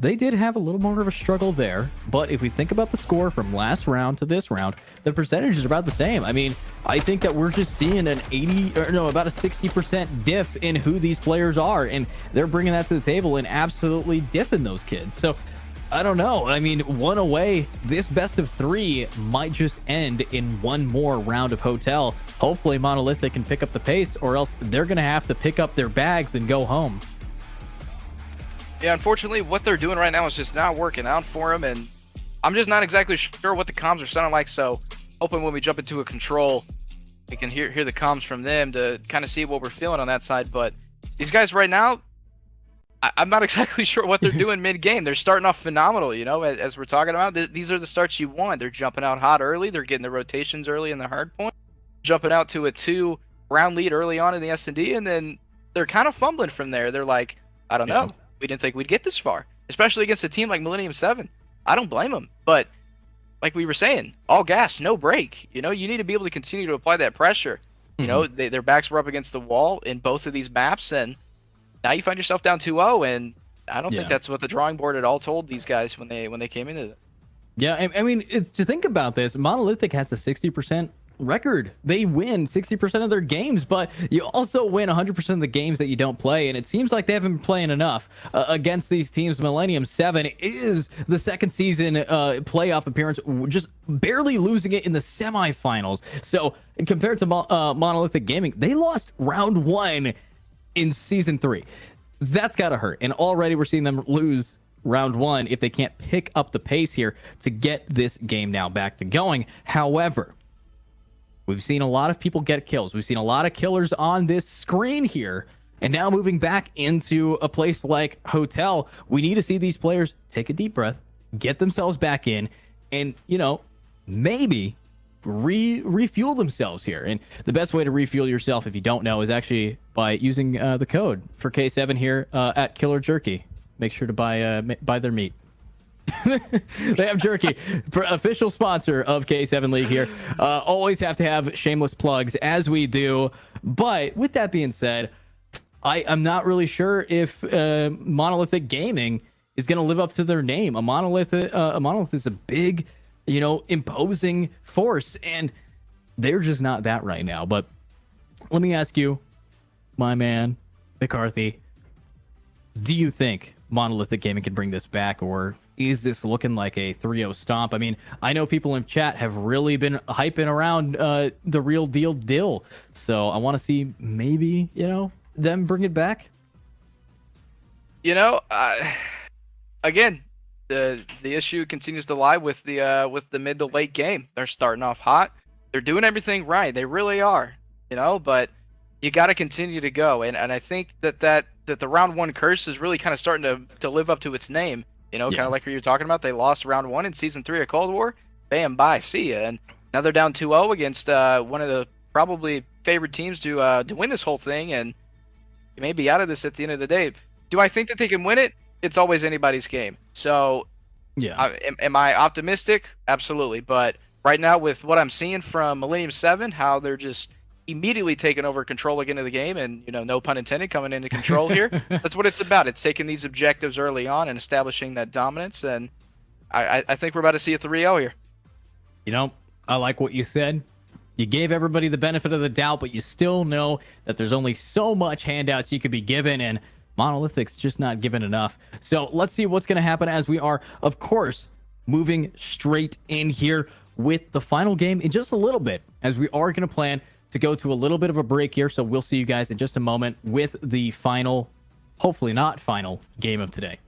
They did have a little more of a struggle there, but if we think about the score from last round to this round, the percentages are about the same. I mean, I think that we're just seeing about a 60% diff in who these players are, and they're bringing that to the table and absolutely diffing those kids. So I don't know. I mean, one away, this best of 3 might just end in one more round of Hotel. Hopefully Monolithic can pick up the pace, or else they're going to have to pick up their bags and go home. Yeah, unfortunately, what they're doing right now is just not working out for them, and I'm just not exactly sure what the comms are sounding like, so hoping when we jump into a control, we can hear the comms from them to kind of see what we're feeling on that side. But these guys right now, I'm not exactly sure what they're doing mid-game. They're starting off phenomenal, you know, as we're talking about. These are the starts you want. They're jumping out hot early. They're getting the rotations early in the hard point, jumping out to a 2-round lead early on in the S&D, and then they're kind of fumbling from there. They're like, I don't know. We didn't think we'd get this far, especially against a team like Millennium 7. I don't blame them, but like we were saying, all gas, no break. You know, you need to be able to continue to apply that pressure. You know, their backs were up against the wall in both of these maps, and now you find yourself down 2-0, and I don't think that's what the drawing board at all told these guys when they came into it. Yeah, I mean, to think about this, Monolithic has a 60% record. They win 60% of their games, but you also win 100% of the games that you don't play, and it seems like they haven't been playing enough against these teams. Millennium 7 is the second season playoff appearance, just barely losing it in the semifinals. So compared to Monolithic Gaming, they lost round 1 in season 3. That's gotta hurt, and already we're seeing them lose round 1 if they can't pick up the pace here to get this game now back to going. However, we've seen a lot of people get kills. We've seen a lot of killers on this screen here. And now moving back into a place like Hotel, we need to see these players take a deep breath, get themselves back in, and, you know, maybe refuel themselves here. And the best way to refuel yourself, if you don't know, is actually by using the code for K7 here at Killer Jerky. Make sure to buy their meat. They have jerky, official sponsor of K7 League here. Always have to have shameless plugs, as we do. But with that being said, I'm not really sure if Monolithic Gaming is going to live up to their name. A monolith is a big, you know, imposing force, and they're just not that right now. But let me ask you, my man McCarthy, do you think Monolithic Gaming can bring this back, or is this looking like a 3-0 stomp? I mean, I know people in chat have really been hyping around the real deal Dill, so I want to see maybe, you know, them bring it back. You know, again, the issue continues to lie with the mid to late game. They're starting off hot. They're doing everything right. They really are. You know, but you got to continue to go, and I think that the round 1 curse is really kind of starting to live up to its name. You know, kind of like what you're talking about. They lost round 1 in season 3 of Cold War. Bam, bye, see ya. And now they're down 2-0 against one of the probably favored teams to win this whole thing, and you may be out of this at the end of the day. Do I think that they can win it? It's always anybody's game. So, yeah, am I optimistic? Absolutely. But right now, with what I'm seeing from Millennium 7, how they're just immediately taking over control again of the game, and, you know, no pun intended, coming into control here. That's what it's about. It's taking these objectives early on and establishing that dominance, and I think we're about to see a 3-0 here. You know, I like what you said. You gave everybody the benefit of the doubt, but you still know that there's only so much handouts you could be given, and Monolithic's just not given enough. So let's see what's going to happen as we are, of course, moving straight in here with the final game in just a little bit, as we are going to plan to go to a little bit of a break here. So we'll see you guys in just a moment with the final hopefully not final game of today.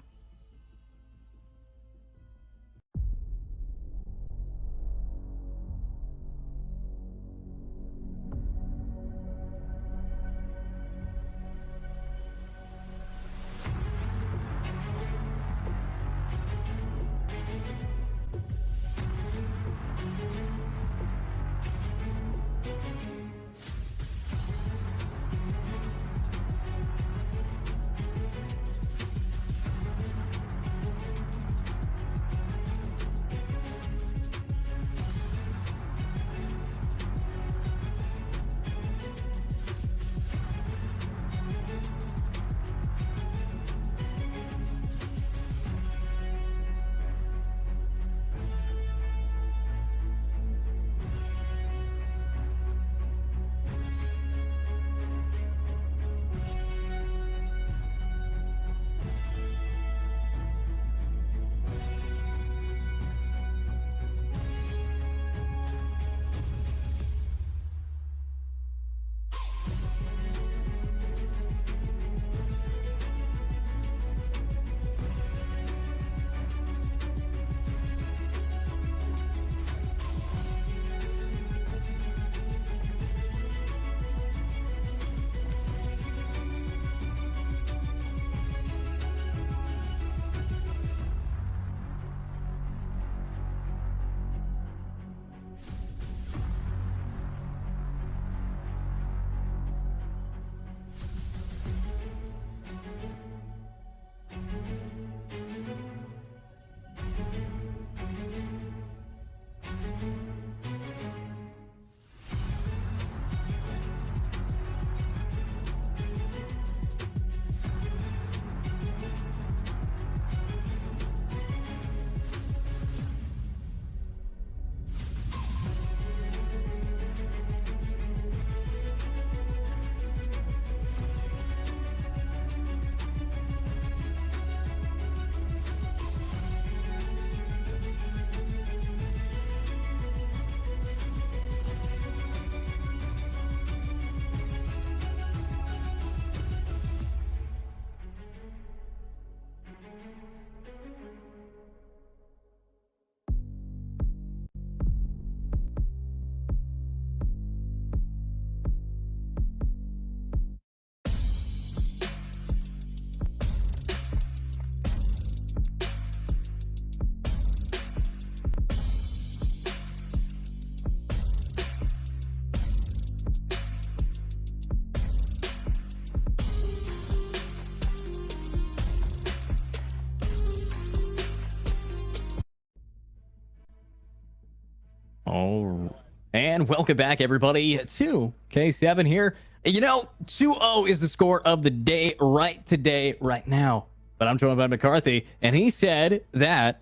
Oh, and welcome back, everybody, to K7 here. You know, 2-0 is the score of the day right today, right now. But I'm joined by McCarthy, and he said that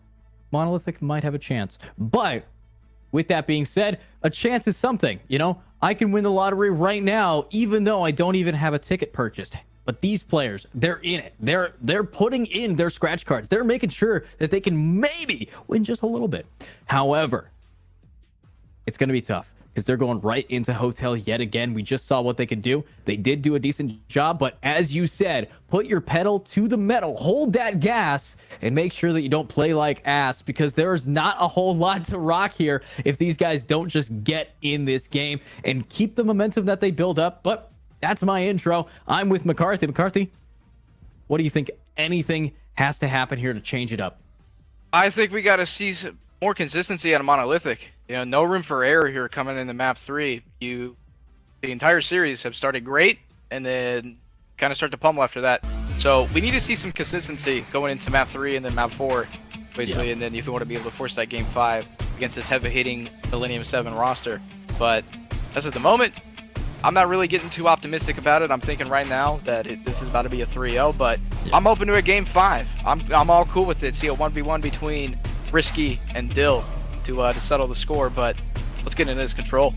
Monolithic might have a chance. But with that being said, a chance is something. You know, I can win the lottery right now, even though I don't even have a ticket purchased. But these players, they're in it. They're putting in their scratch cards. They're making sure that they can maybe win just a little bit. However, it's going to be tough because they're going right into hotel yet again. We just saw what they could do. They did do a decent job, but as you said, put your pedal to the metal, hold that gas, and make sure that you don't play like ass, because there's not a whole lot to rock here if these guys don't just get in this game and keep the momentum that they build up. But that's my intro. I'm with McCarthy. McCarthy, what do you think? Anything has to happen here to change it up? I think we got to see some more consistency out of Monolithic. You know, no room for error here coming into map 3. The entire series have started great and then kind of start to pummel after that. So we need to see some consistency going into map 3 and then map 4, basically. And then if you want to be able to force that game 5 against this heavy-hitting Millennium 7 roster. But as at the moment, I'm not really getting too optimistic about it. I'm thinking right now that this is about to be a 3-0, but I'm open to a game 5. I'm all cool with it. See a 1v1 between Risky and Dill to settle the score, but let's get into this control.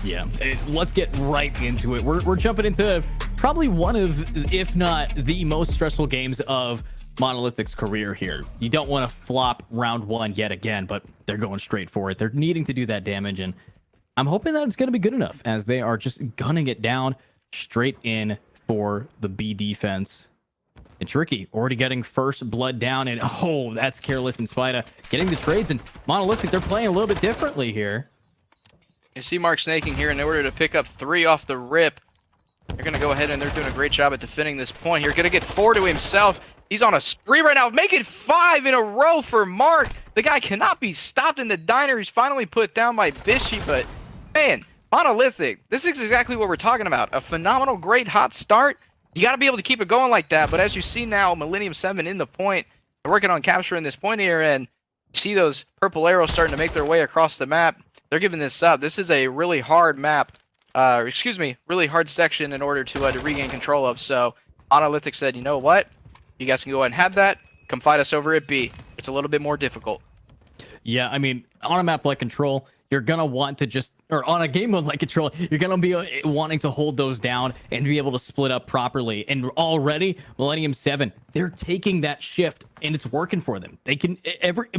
Yeah, let's get right into it. We're jumping into probably one of, if not the most stressful games of Monolithic's career here. You don't want to flop round 1 yet again, but they're going straight for it. They're needing to do that damage, and I'm hoping that it's going to be good enough as they are just gunning it down straight in for the B defense. And Tricky already getting first blood down, and oh, that's careless in Spida getting the trades. And Monolithic, they're playing a little bit differently here. You see Mark snaking here in order to pick up 3 off the rip. They're going to go ahead and they're doing a great job at defending this point here. Going to get 4 to himself. He's on a spree right now, making 5 in a row for Mark. The guy cannot be stopped in the diner. He's finally put down by Bishy, but man, Monolithic, this is exactly what we're talking about. A phenomenal, great, hot start. You got to be able to keep it going like that, but as you see now, Millennium 7 in the point. They're working on capturing this point here, and you see those purple arrows starting to make their way across the map. They're giving this up. This is a really hard map, really hard section in order to regain control of. So Monolithic said, you know what? You guys can go ahead and have that. Come fight us over at B. It's a little bit more difficult. Yeah, I mean, on a map like Control, you're going to want to just, or on a game mode like Control, you're going to be wanting to hold those down and be able to split up properly. And already, Millennium 7, they're taking that shift and it's working for them. They can,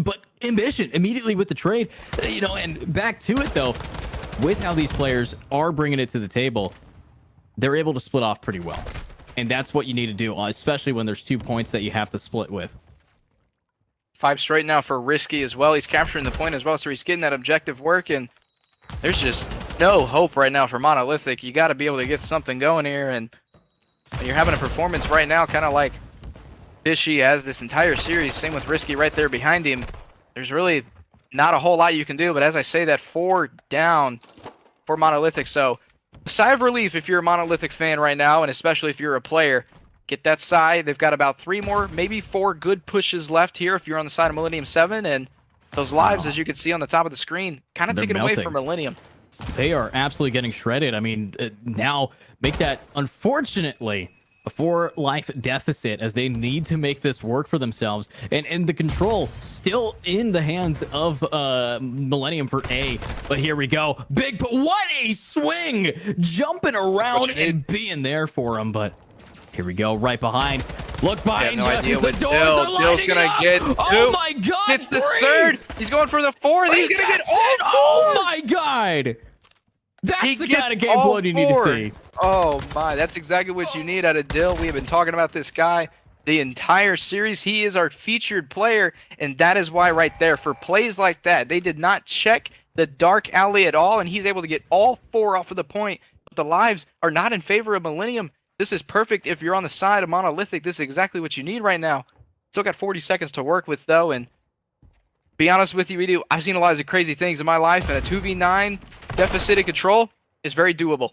but Ambition immediately with the trade, you know, and back to it though, with how these players are bringing it to the table, they're able to split off pretty well. And that's what you need to do, especially when there's 2 points that you have to split with. 5 straight now for Risky as well. He's capturing the point as well, so he's getting that objective work, and there's just no hope right now for Monolithic. You got to be able to get something going here, and you're having a performance right now kind of like Bishy has this entire series. Same with Risky right there behind him. There's really not a whole lot you can do, but as I say, that 4 down for Monolithic. So a sigh of relief if you're a Monolithic fan right now, and especially if you're a player. Get that side. They've got about 3 more, maybe 4 good pushes left here if you're on the side of Millennium 7. And those lives, as you can see on the top of the screen, kind of taken away from Millennium. They are absolutely getting shredded. I mean, now make that, unfortunately, a 4-life deficit as they need to make this work for themselves. And the control still in the hands of Millennium for A. But here we go. Big, what a swing! Jumping around and being there for him, but... Here we go, right behind. Look behind. I have no idea what Dill's gonna get. 2. Oh my god! It's the 3rd. He's going for the 4th. He's gonna get all 4. Oh my god! That's the kind of gameplay you need to see. Oh my, that's exactly what you need out of Dill. We have been talking about this guy the entire series. He is our featured player, and that is why right there, for plays like that, they did not check the dark alley at all, and he's able to get all 4 off of the point. But the lives are not in favor of Millennium. This is perfect if you're on the side of Monolithic. This is exactly what you need right now. Still got 40 seconds to work with, though, and be honest with you, I've seen a lot of crazy things in my life, and a 2v9 deficit in Control is very doable.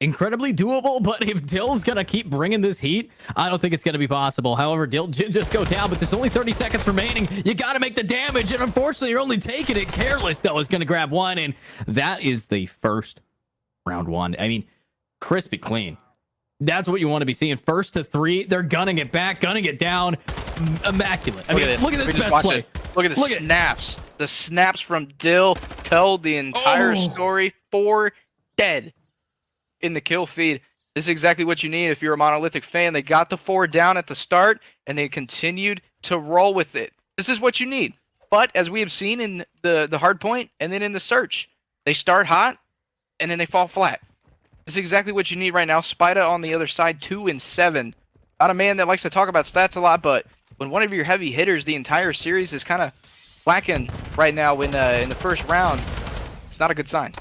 Incredibly doable, but if Dill's going to keep bringing this heat, I don't think it's going to be possible. However, Dill just go down, but there's only 30 seconds remaining. You got to make the damage, and unfortunately, you're only taking it. Careless, though, is going to grab 1, and that is the first round 1. I mean, crispy clean. That's what you want to be seeing. 1st to 3. They're gunning it back, gunning it down. Immaculate. I mean, look at this best play. Look at the snaps. The snaps from Dill tell the entire story. 4 dead in the kill feed. This is exactly what you need if you're a Monolithic fan. They got the 4 down at the start, and they continued to roll with it. This is what you need. But as we have seen in the hard point and then in the search, they start hot, and then they fall flat. This is exactly what you need right now. Spida on the other side, 2 and 7. Not a man that likes to talk about stats a lot, but when one of your heavy hitters the entire series is kind of lacking right now in the first round, it's not a good sign.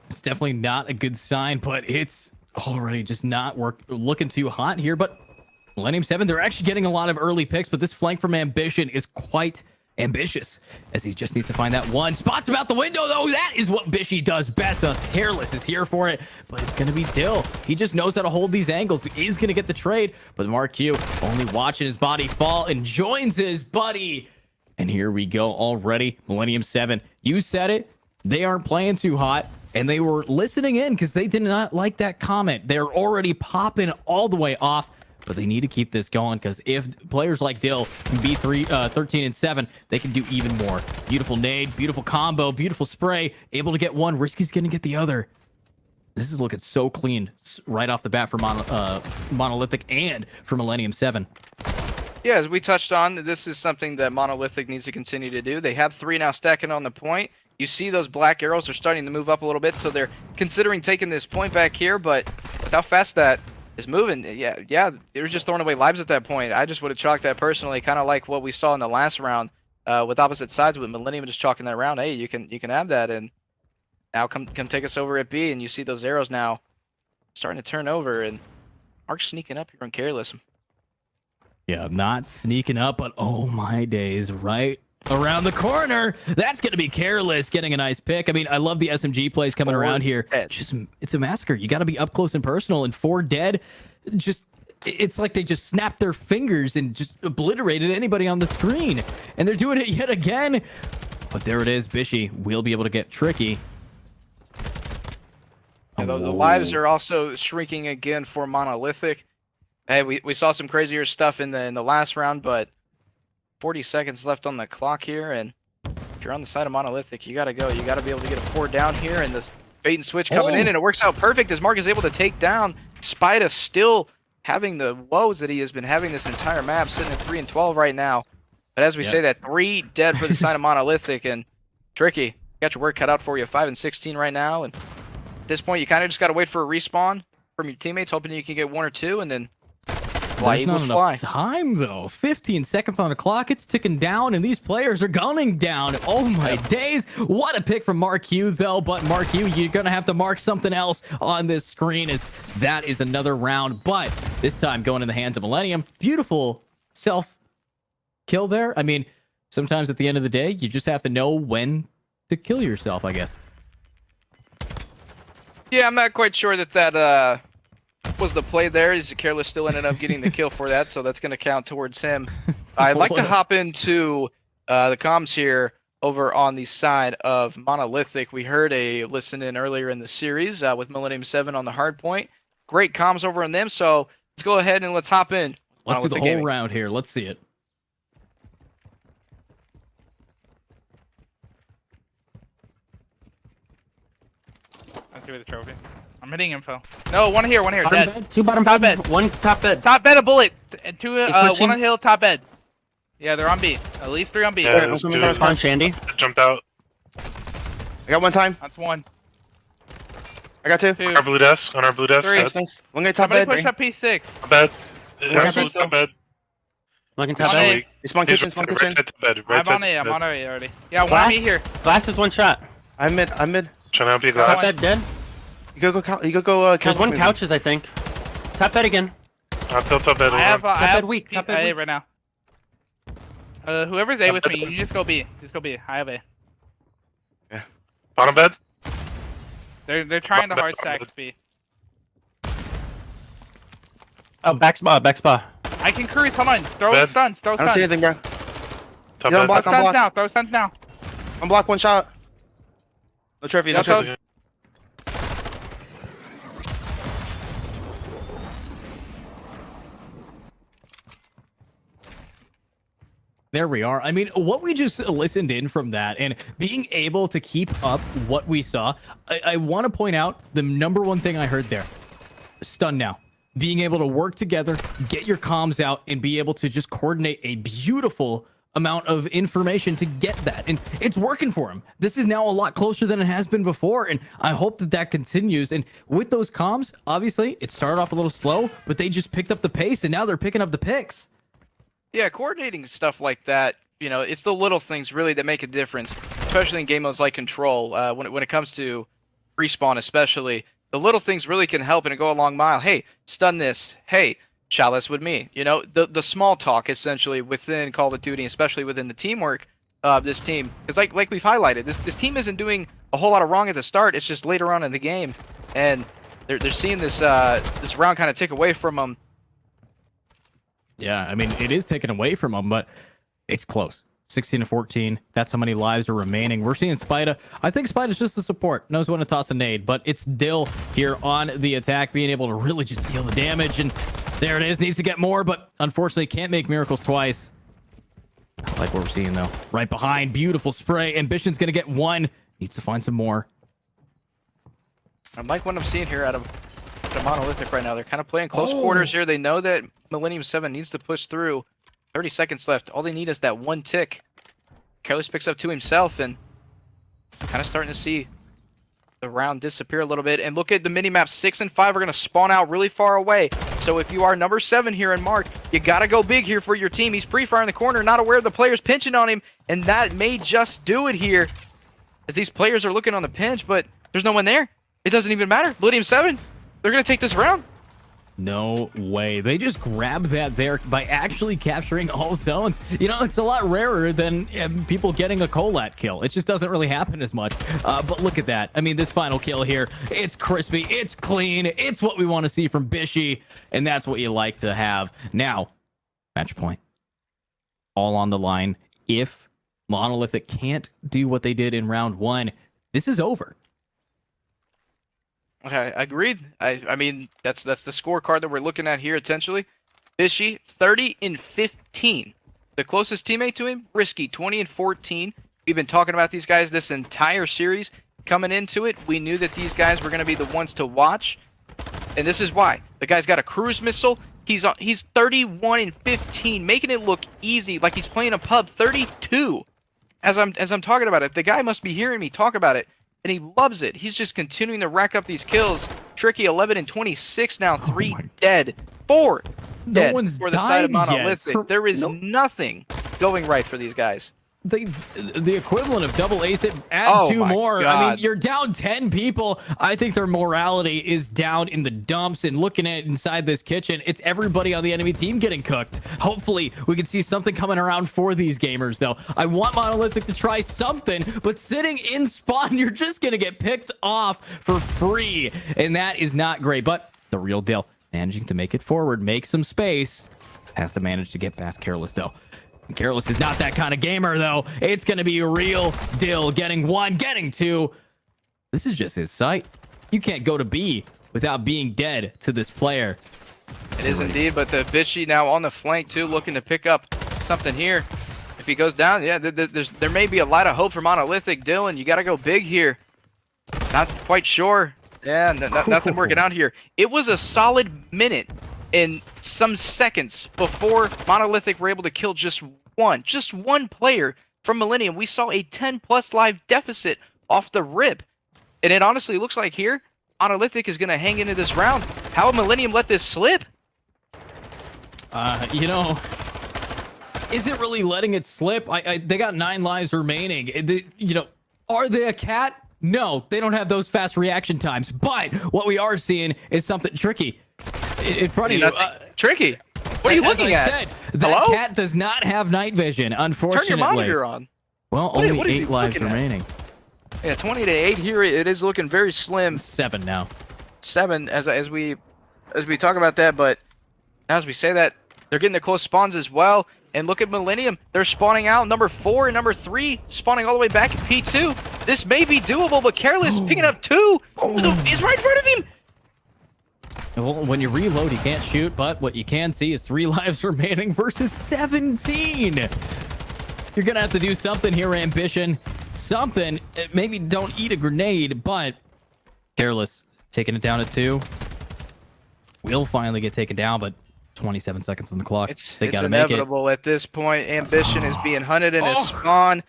It's definitely not a good sign, but it's already just not looking too hot here. But Millennium 7, they're actually getting a lot of early picks, but this flank from Ambition is quite ambitious, as he just needs to find that 1. Spots him out the window, though. That is what Bishy does best. Careless is here for it, but it's going to be Dill. He just knows how to hold these angles. He is going to get the trade, but Mark Q only watching his body fall and joins his buddy. And here we go already. Millennium 7, you said it. They aren't playing too hot, and they were listening in because they did not like that comment. They're already popping all the way off. But they need to keep this going, because if players like Dill can be 13 and 7, they can do even more. Beautiful nade, beautiful combo, beautiful spray. Able to get 1. Risky's going to get the other. This is looking so clean right off the bat for Monolithic and for Millennium 7. Yeah, as we touched on, this is something that Monolithic needs to continue to do. They have 3 now stacking on the point. You see those black arrows are starting to move up a little bit, so they're considering taking this point back here, but with how fast that is moving. Yeah, they were just throwing away lives at that point. I just would have chalked that personally, kind of like what we saw in the last round with opposite sides, with Millennium just chalking that round. Hey, you can have that, and now come take us over at B, and you see those arrows now starting to turn over, and Mark's sneaking up here on Careless. Yeah, not sneaking up, but oh my days, right around the corner. That's going to be Careless getting a nice pick. I mean, I love the SMG plays coming around here. Just, it's a massacre. You got to be up close and personal, and 4 dead. Just, it's like they just snapped their fingers and just obliterated anybody on the screen. And they're doing it yet again. But there it is. Bishy will be able to get tricky. Yeah, the lives are also shrinking again for Monolithic. Hey, we saw some crazier stuff in the last round, but 40 seconds left on the clock here, and if you're on the side of Monolithic, you gotta go. You gotta be able to get a 4 down here, and this bait and switch coming in, and it works out perfect as Mark is able to take down Spida, still having the woes that he has been having this entire map, sitting at 3 and 12 right now. But as we say that, 3 dead for the side of Monolithic, and Tricky, got your work cut out for you. 5 and 16 right now, and at this point, you kind of just gotta wait for a respawn from your teammates, hoping you can get 1 or 2, and then fly, There's not Eagles fly. enough time though. 15 seconds on the clock. It's ticking down, and these players are gunning down. Oh my days! What a pick from Mark Hugh though. But Mark Hugh, you're gonna have to mark something else on this screen. As that is another round, but this time going in the hands of Millennium. Beautiful self kill there. I mean, sometimes at the end of the day, you just have to know when to kill yourself, I guess. Yeah, I'm not quite sure that was the play there. Is Careless still ended up getting the kill for that, so that's going to count towards him. I'd like to hop into the comms here over on the side of Monolithic. We heard a listen in earlier in the series with Millennium 7 on the hard point. Great comms over on them, so let's go ahead and let's hop in. Let's do the whole round here. Let's see it. Let's give it a trophy. I'm hitting info. No, one here, dead. Bed, 2 bottom Top bed, bed. 1 top bed. Top bed, a bullet. And 2, He's pushing. 1 on hill, top bed. Yeah, they're on B. At least 3 on B. Yeah, this dude Spawn Shandy. jumped out. I got 1 time. That's 1. I got 2. 2. Our blue desk. On our blue desk. Three. Dead. Nice. One guy top Somebody bed. push up P6. Top bed. Where's Absolute that top bed. Looking Top top bed. bed. He's spawn He's kitchen, spawn right kitchen. side to bed. Right I'm side on to A. I'm bed. on A already. Yeah, one on me here. Glass is 1 shot. I'm mid. I'm mid. Trying to help you Top glass. bed dead. You go go. There's 1 couches, I think. Top bed again. I'll tilt top bed I have over. I have bed weak, top bed A weak. right now. Whoever's A Top with bed me, weak. you just go B. Just go B. I have A. Bottom bed. They're trying to Bottom hard bed, stack bottom B. Oh, back spa, back spa. I can cruise. Hold on. Throw Bed. stuns. Throw I don't see stuns. anything, bro. Top He's on bed. block. Throw I'm stuns blocked. now. Throw stuns now. I'm blocked. 1 shot. No trophy. No Yeah, so- trophy. There we are. I mean, what we just listened in from that and being able to keep up what we saw, I want to point out the number one thing I heard there. Stun now. Being able to work together, get your comms out, and be able to just coordinate a beautiful amount of information to get that. And it's working for him. This is now a lot closer than it has been before, and I hope that that continues. And with those comms, obviously, it started off a little slow, but they just picked up the pace, and now they're picking up the picks. Yeah, coordinating stuff like that, you know, it's the little things really that make a difference, especially in game modes like Control. When it comes to respawn, especially, the little things really can help and go a long mile. Hey, stun this. Hey, chalice with me. You know, the small talk essentially within Call of Duty, especially within the teamwork of this team, because like we've highlighted, this team isn't doing a whole lot of wrong at the start. It's just later on in the game, and they're seeing this this round kind of tick away from them. Yeah, I mean, it is taken away from them, but it's close. 16-14. That's how many lives are remaining. We're seeing Spida. I think Spida's just the support. Knows when to toss a nade, but it's Dill here on the attack, being able to really just deal the damage. And there it is. Needs to get more, but unfortunately can't make miracles twice. I like what we're seeing, though. Right behind. Beautiful spray. Ambition's going to get 1. Needs to find some more. I like what I'm seeing here out of Monolithic right now. They're kind of playing close quarters here. They know that Millennium 7 needs to push through. 30 seconds left. All they need is that 1 tick. Careless picks up 2 himself, and kind of starting to see the round disappear a little bit. And look at the minimap. 6 and 5 are going to spawn out really far away. So if you are number 7 here in Mark, you got to go big here for your team. He's pre-fire in the corner, not aware of the players pinching on him, and that may just do it here as these players are looking on the pinch, but there's no one there. It doesn't even matter. Millennium 7, they're going to take this round. No way. They just grabbed that there by actually capturing all zones. You know, it's a lot rarer than people getting a Colat kill. It just doesn't really happen as much. But look at that. I mean, this final kill here, it's crispy, it's clean, it's what we want to see from Bishy, and that's what you like to have. Now, match point. All on the line. If Monolithic can't do what they did in round 1, this is over. Okay, agreed. I mean, that's the scorecard that we're looking at here, essentially. Bishy, 30-15. The closest teammate to him, Risky, 20-14. We've been talking about these guys this entire series. Coming into it, we knew that these guys were going to be the ones to watch. And this is why. The guy's got a cruise missile. He's 31-15, making it look easy, like he's playing a pub. 32. As I'm talking about it, the guy must be hearing me talk about it. And he loves it. He's just continuing to rack up these kills. Tricky 11-26 now. 3 dead. 4 dead for the side of Monolithic. There is nothing going right for these guys. The equivalent of double ace it, add 2 more. God. I mean, you're down 10 people. I think their morality is down in the dumps, and looking at inside this kitchen, it's everybody on the enemy team getting cooked. Hopefully we can see something coming around for these gamers, though. I want Monolithic to try something, but sitting in spawn, you're just gonna get picked off for free, and that is not great. But the real deal, managing to make it forward, make some space, has to manage to get past Careless, though. Careless is not that kind of gamer, though. It's going to be a real deal. Getting 1, getting 2. This is just his sight. You can't go to B without being dead to this player. It is indeed, but the Bishy now on the flank, too, looking to pick up something here. If he goes down, yeah, there may be a lot of hope for Monolithic. Dylan, you got to go big here. Not quite sure. Yeah, nothing working out here. It was a solid minute in some seconds before Monolithic were able to kill just one player from Millennium. We saw a 10+ life deficit off the rip. And it honestly looks like here, Monolithic is going to hang into this round. How would Millennium let this slip? You know, is it really letting it slip? They got 9 lives remaining. You know, are they a cat? No, they don't have those fast reaction times. But what we are seeing is something tricky in front of you. Tricky. What are you looking at? Said, that cat does not have night vision, unfortunately. Turn your monitor on. Well, only 8 lives remaining. Yeah, 20-8 here. It is looking very slim. 7 now. 7 as we talk about that, but as we say that, they're getting the close spawns as well. And look at Millennium. They're spawning out. Number 4 and number 3 spawning all the way back at P2. This may be doable, but Careless picking up 2 is right in front of him. Well, when you reload, you can't shoot, but what you can see is 3 lives remaining versus 17. You're going to have to do something here, Ambition. Something. Maybe don't eat a grenade, but Careless taking it down at 2. Will finally get taken down, but 27 seconds on the clock. It's inevitable at this point. Ambition is being hunted in his spawn.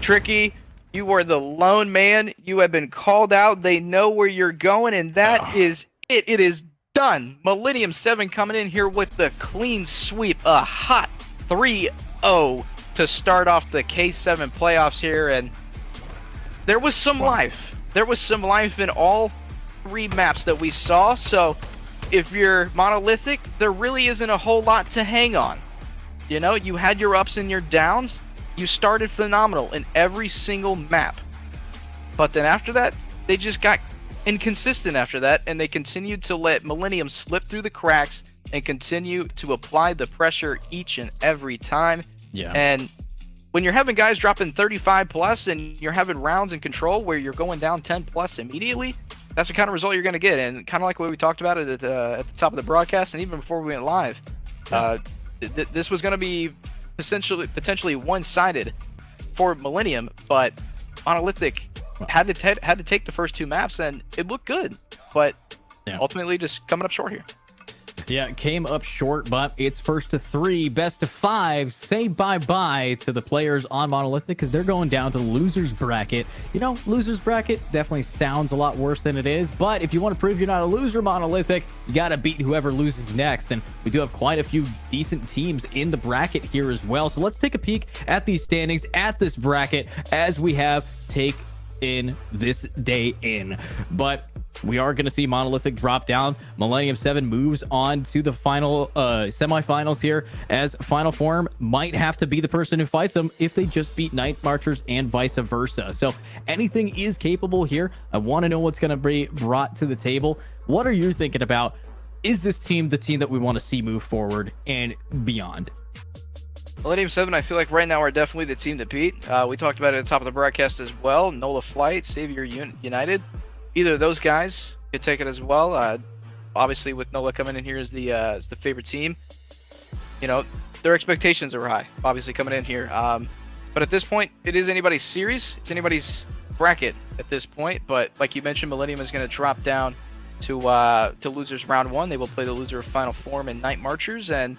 Tricky, you are the lone man. You have been called out. They know where you're going, and that is it. It is done. Millennium 7 coming in here with the clean sweep. A hot 3-0 to start off the K7 playoffs here, and there was some life. There was some life in all 3 maps that we saw, so if you're Monolithic, there really isn't a whole lot to hang on. You know, you had your ups and your downs. You started phenomenal in every single map. But then after that, they just got inconsistent after that, and they continued to let Millennium slip through the cracks and continue to apply the pressure each and every time. Yeah. And when you're having guys dropping 35+ and you're having rounds in control where you're going down 10+ immediately, that's the kind of result you're going to get. And kind of like what we talked about at the top of the broadcast and even before we went live, this was going to be potentially one-sided for Millennium, but Monolithic had to take the first 2 maps, and it looked good, but ultimately just coming up short here. Yeah, it came up short, but it's first to 3, best to 5. Say bye-bye to the players on Monolithic because they're going down to the losers bracket. You know, losers bracket definitely sounds a lot worse than it is, but if you want to prove you're not a loser, Monolithic, you got to beat whoever loses next, and we do have quite a few decent teams in the bracket here as well. So let's take a peek at these standings, at this bracket, as we have take in this day in. But we are going to see Monolithic drop down. Millennium 7 moves on to the final semifinals here, as Final Form might have to be the person who fights them if they just beat Night Marchers and vice versa. So anything is capable here. I want to know what's going to be brought to the table. What are you thinking about? Is this team the team that we want to see move forward and beyond? Millennium 7, I feel like right now are definitely the team to beat. We talked about it at the top of the broadcast as well. Nola Flight, Savior United. Either of those guys could take it as well. Obviously, with Nola coming in here as the favorite team, you know, their expectations are high, obviously, coming in here. But at this point, it is anybody's series. It's anybody's bracket at this point. But like you mentioned, Millennium is going to drop down to losers round 1. They will play the loser of Final Form and Night Marchers, and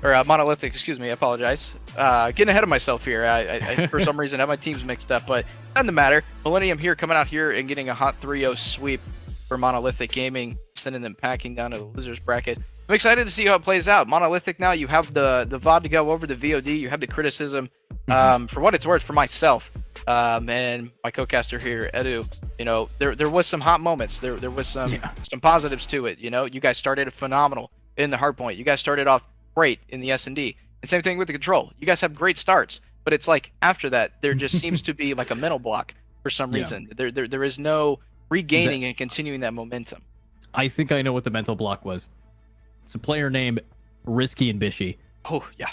Monolithic, excuse me, I apologize. Getting ahead of myself here. I for some reason have my teams mixed up, but doesn't matter. Millennium here coming out here and getting a hot 3-0 sweep for Monolithic Gaming, sending them packing down to the losers bracket. I'm excited to see how it plays out. Monolithic now, you have the VOD to go over, the VOD, you have the criticism. For what it's worth, for myself and my co-caster here, Edu, you know, there was some hot moments. There was some positives to it. You know, you guys started phenomenal in the hardpoint. You guys started off great in the S&D. And same thing with the control. You guys have great starts, but it's like after that, there just seems to be like a mental block for some reason. There is no regaining and continuing that momentum. I think I know what the mental block was. It's a player named Risky and Bishy. Oh, yeah.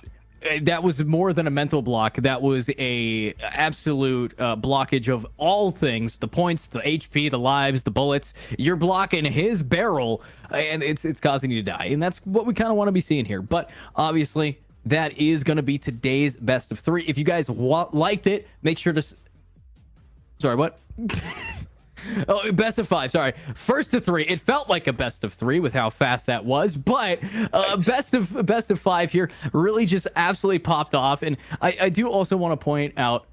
That was more than a mental block. That was a absolute blockage of all things: the points, the HP, the lives, the bullets. You're blocking his barrel, and it's causing you to die. And that's what we kind of want to be seeing here. But obviously, that is going to be today's best of 3. If you guys liked it, make sure to. Sorry, what? Oh, best of 5. Sorry, first to 3. It felt like a best of 3 with how fast that was, but best of 5 here really just absolutely popped off. And I do also want to point out,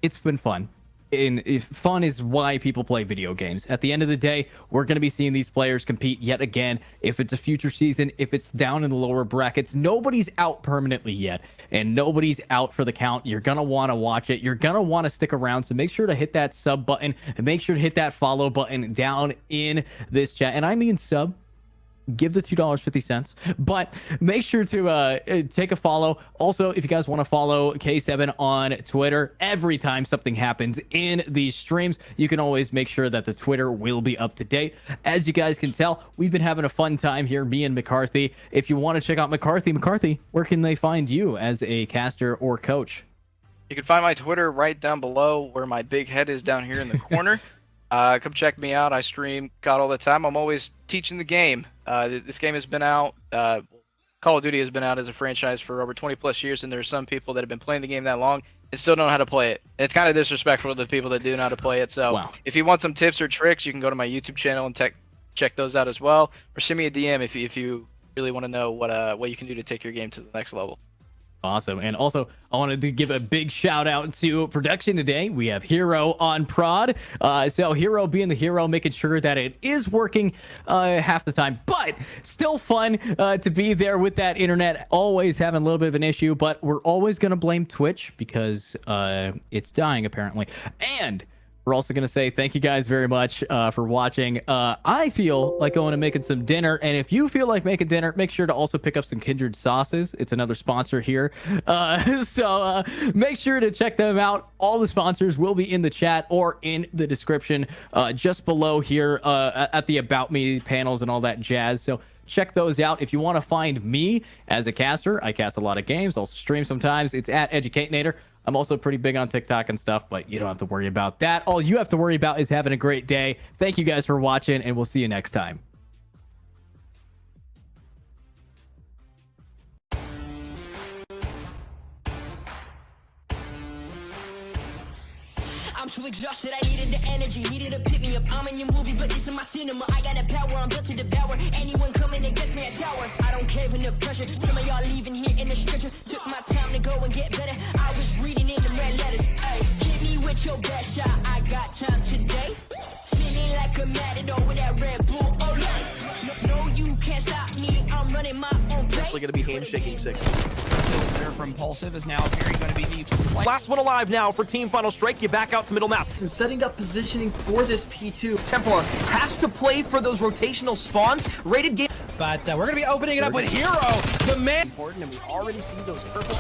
it's been fun. And fun is why people play video games. At the end of the day, we're going to be seeing these players compete yet again. If it's a future season, if it's down in the lower brackets, nobody's out permanently yet, and nobody's out for the count. You're going to want to watch it. You're going to want to stick around. So make sure to hit that sub button and make sure to hit that follow button down in this chat. And I mean sub. Give the $2.50, but make sure to take a follow. Also, if you guys want to follow K7 on Twitter, every time something happens in these streams, you can always make sure that the Twitter will be up to date. As you guys can tell, we've been having a fun time here, me and McCarthy. If you want to check out McCarthy, where can they find you as a caster or coach? You can find my Twitter right down below where my big head is down here in the corner. Come check me out. I stream COD all the time. I'm always teaching the game. This game has been out. Call of Duty has been out as a franchise for over 20 plus years, and there are some people that have been playing the game that long and still don't know how to play it. It's kind of disrespectful to the people that do know how to play it. So if you want some tips or tricks, you can go to my YouTube channel and check those out as well, or send me a DM if you really want to know what you can do to take your game to the next level. Awesome. And also, I wanted to give a big shout out to production today. We have Hero on prod. So Hero being the hero, making sure that it is working half the time, but still fun to be there with that internet. Always having a little bit of an issue, but we're always going to blame Twitch because it's dying apparently. And we're also going to say thank you guys very much for watching. I feel like going and making some dinner. And if you feel like making dinner, make sure to also pick up some Kindred Sauces. It's another sponsor here. So make sure to check them out. All the sponsors will be in the chat or in the description just below here at the About Me panels and all that jazz. So check those out. If you want to find me as a caster, I cast a lot of games, also stream sometimes. It's at Educatinator. I'm also pretty big on TikTok and stuff, but you don't have to worry about that. All you have to worry about is having a great day. Thank you guys for watching, and we'll see you next time. I'm too exhausted, I needed the energy, needed to pick me up. I'm in your movie, but this is my cinema. I got the power, I'm built to devour anyone coming against me at tower. I don't cave in the pressure. Some of y'all leaving here in the stretcher. Took my time to go and get better. I was reading in the red letters. Ay, hit me with your best shot. I got time today. Feeling like a matador with that Red Bull. Oh, no, you can't stop me. I'm running my own play. Definitely gonna be handshaking 6. Kills there from Impulsive is now appearing going to be the play. Last one alive now for Team Final Strike. You back out to middle map. And setting up positioning for this P2. Templar has to play for those rotational spawns. Rated game. But we're going to be opening it up with Hero, the man. Important, and we already see those purple.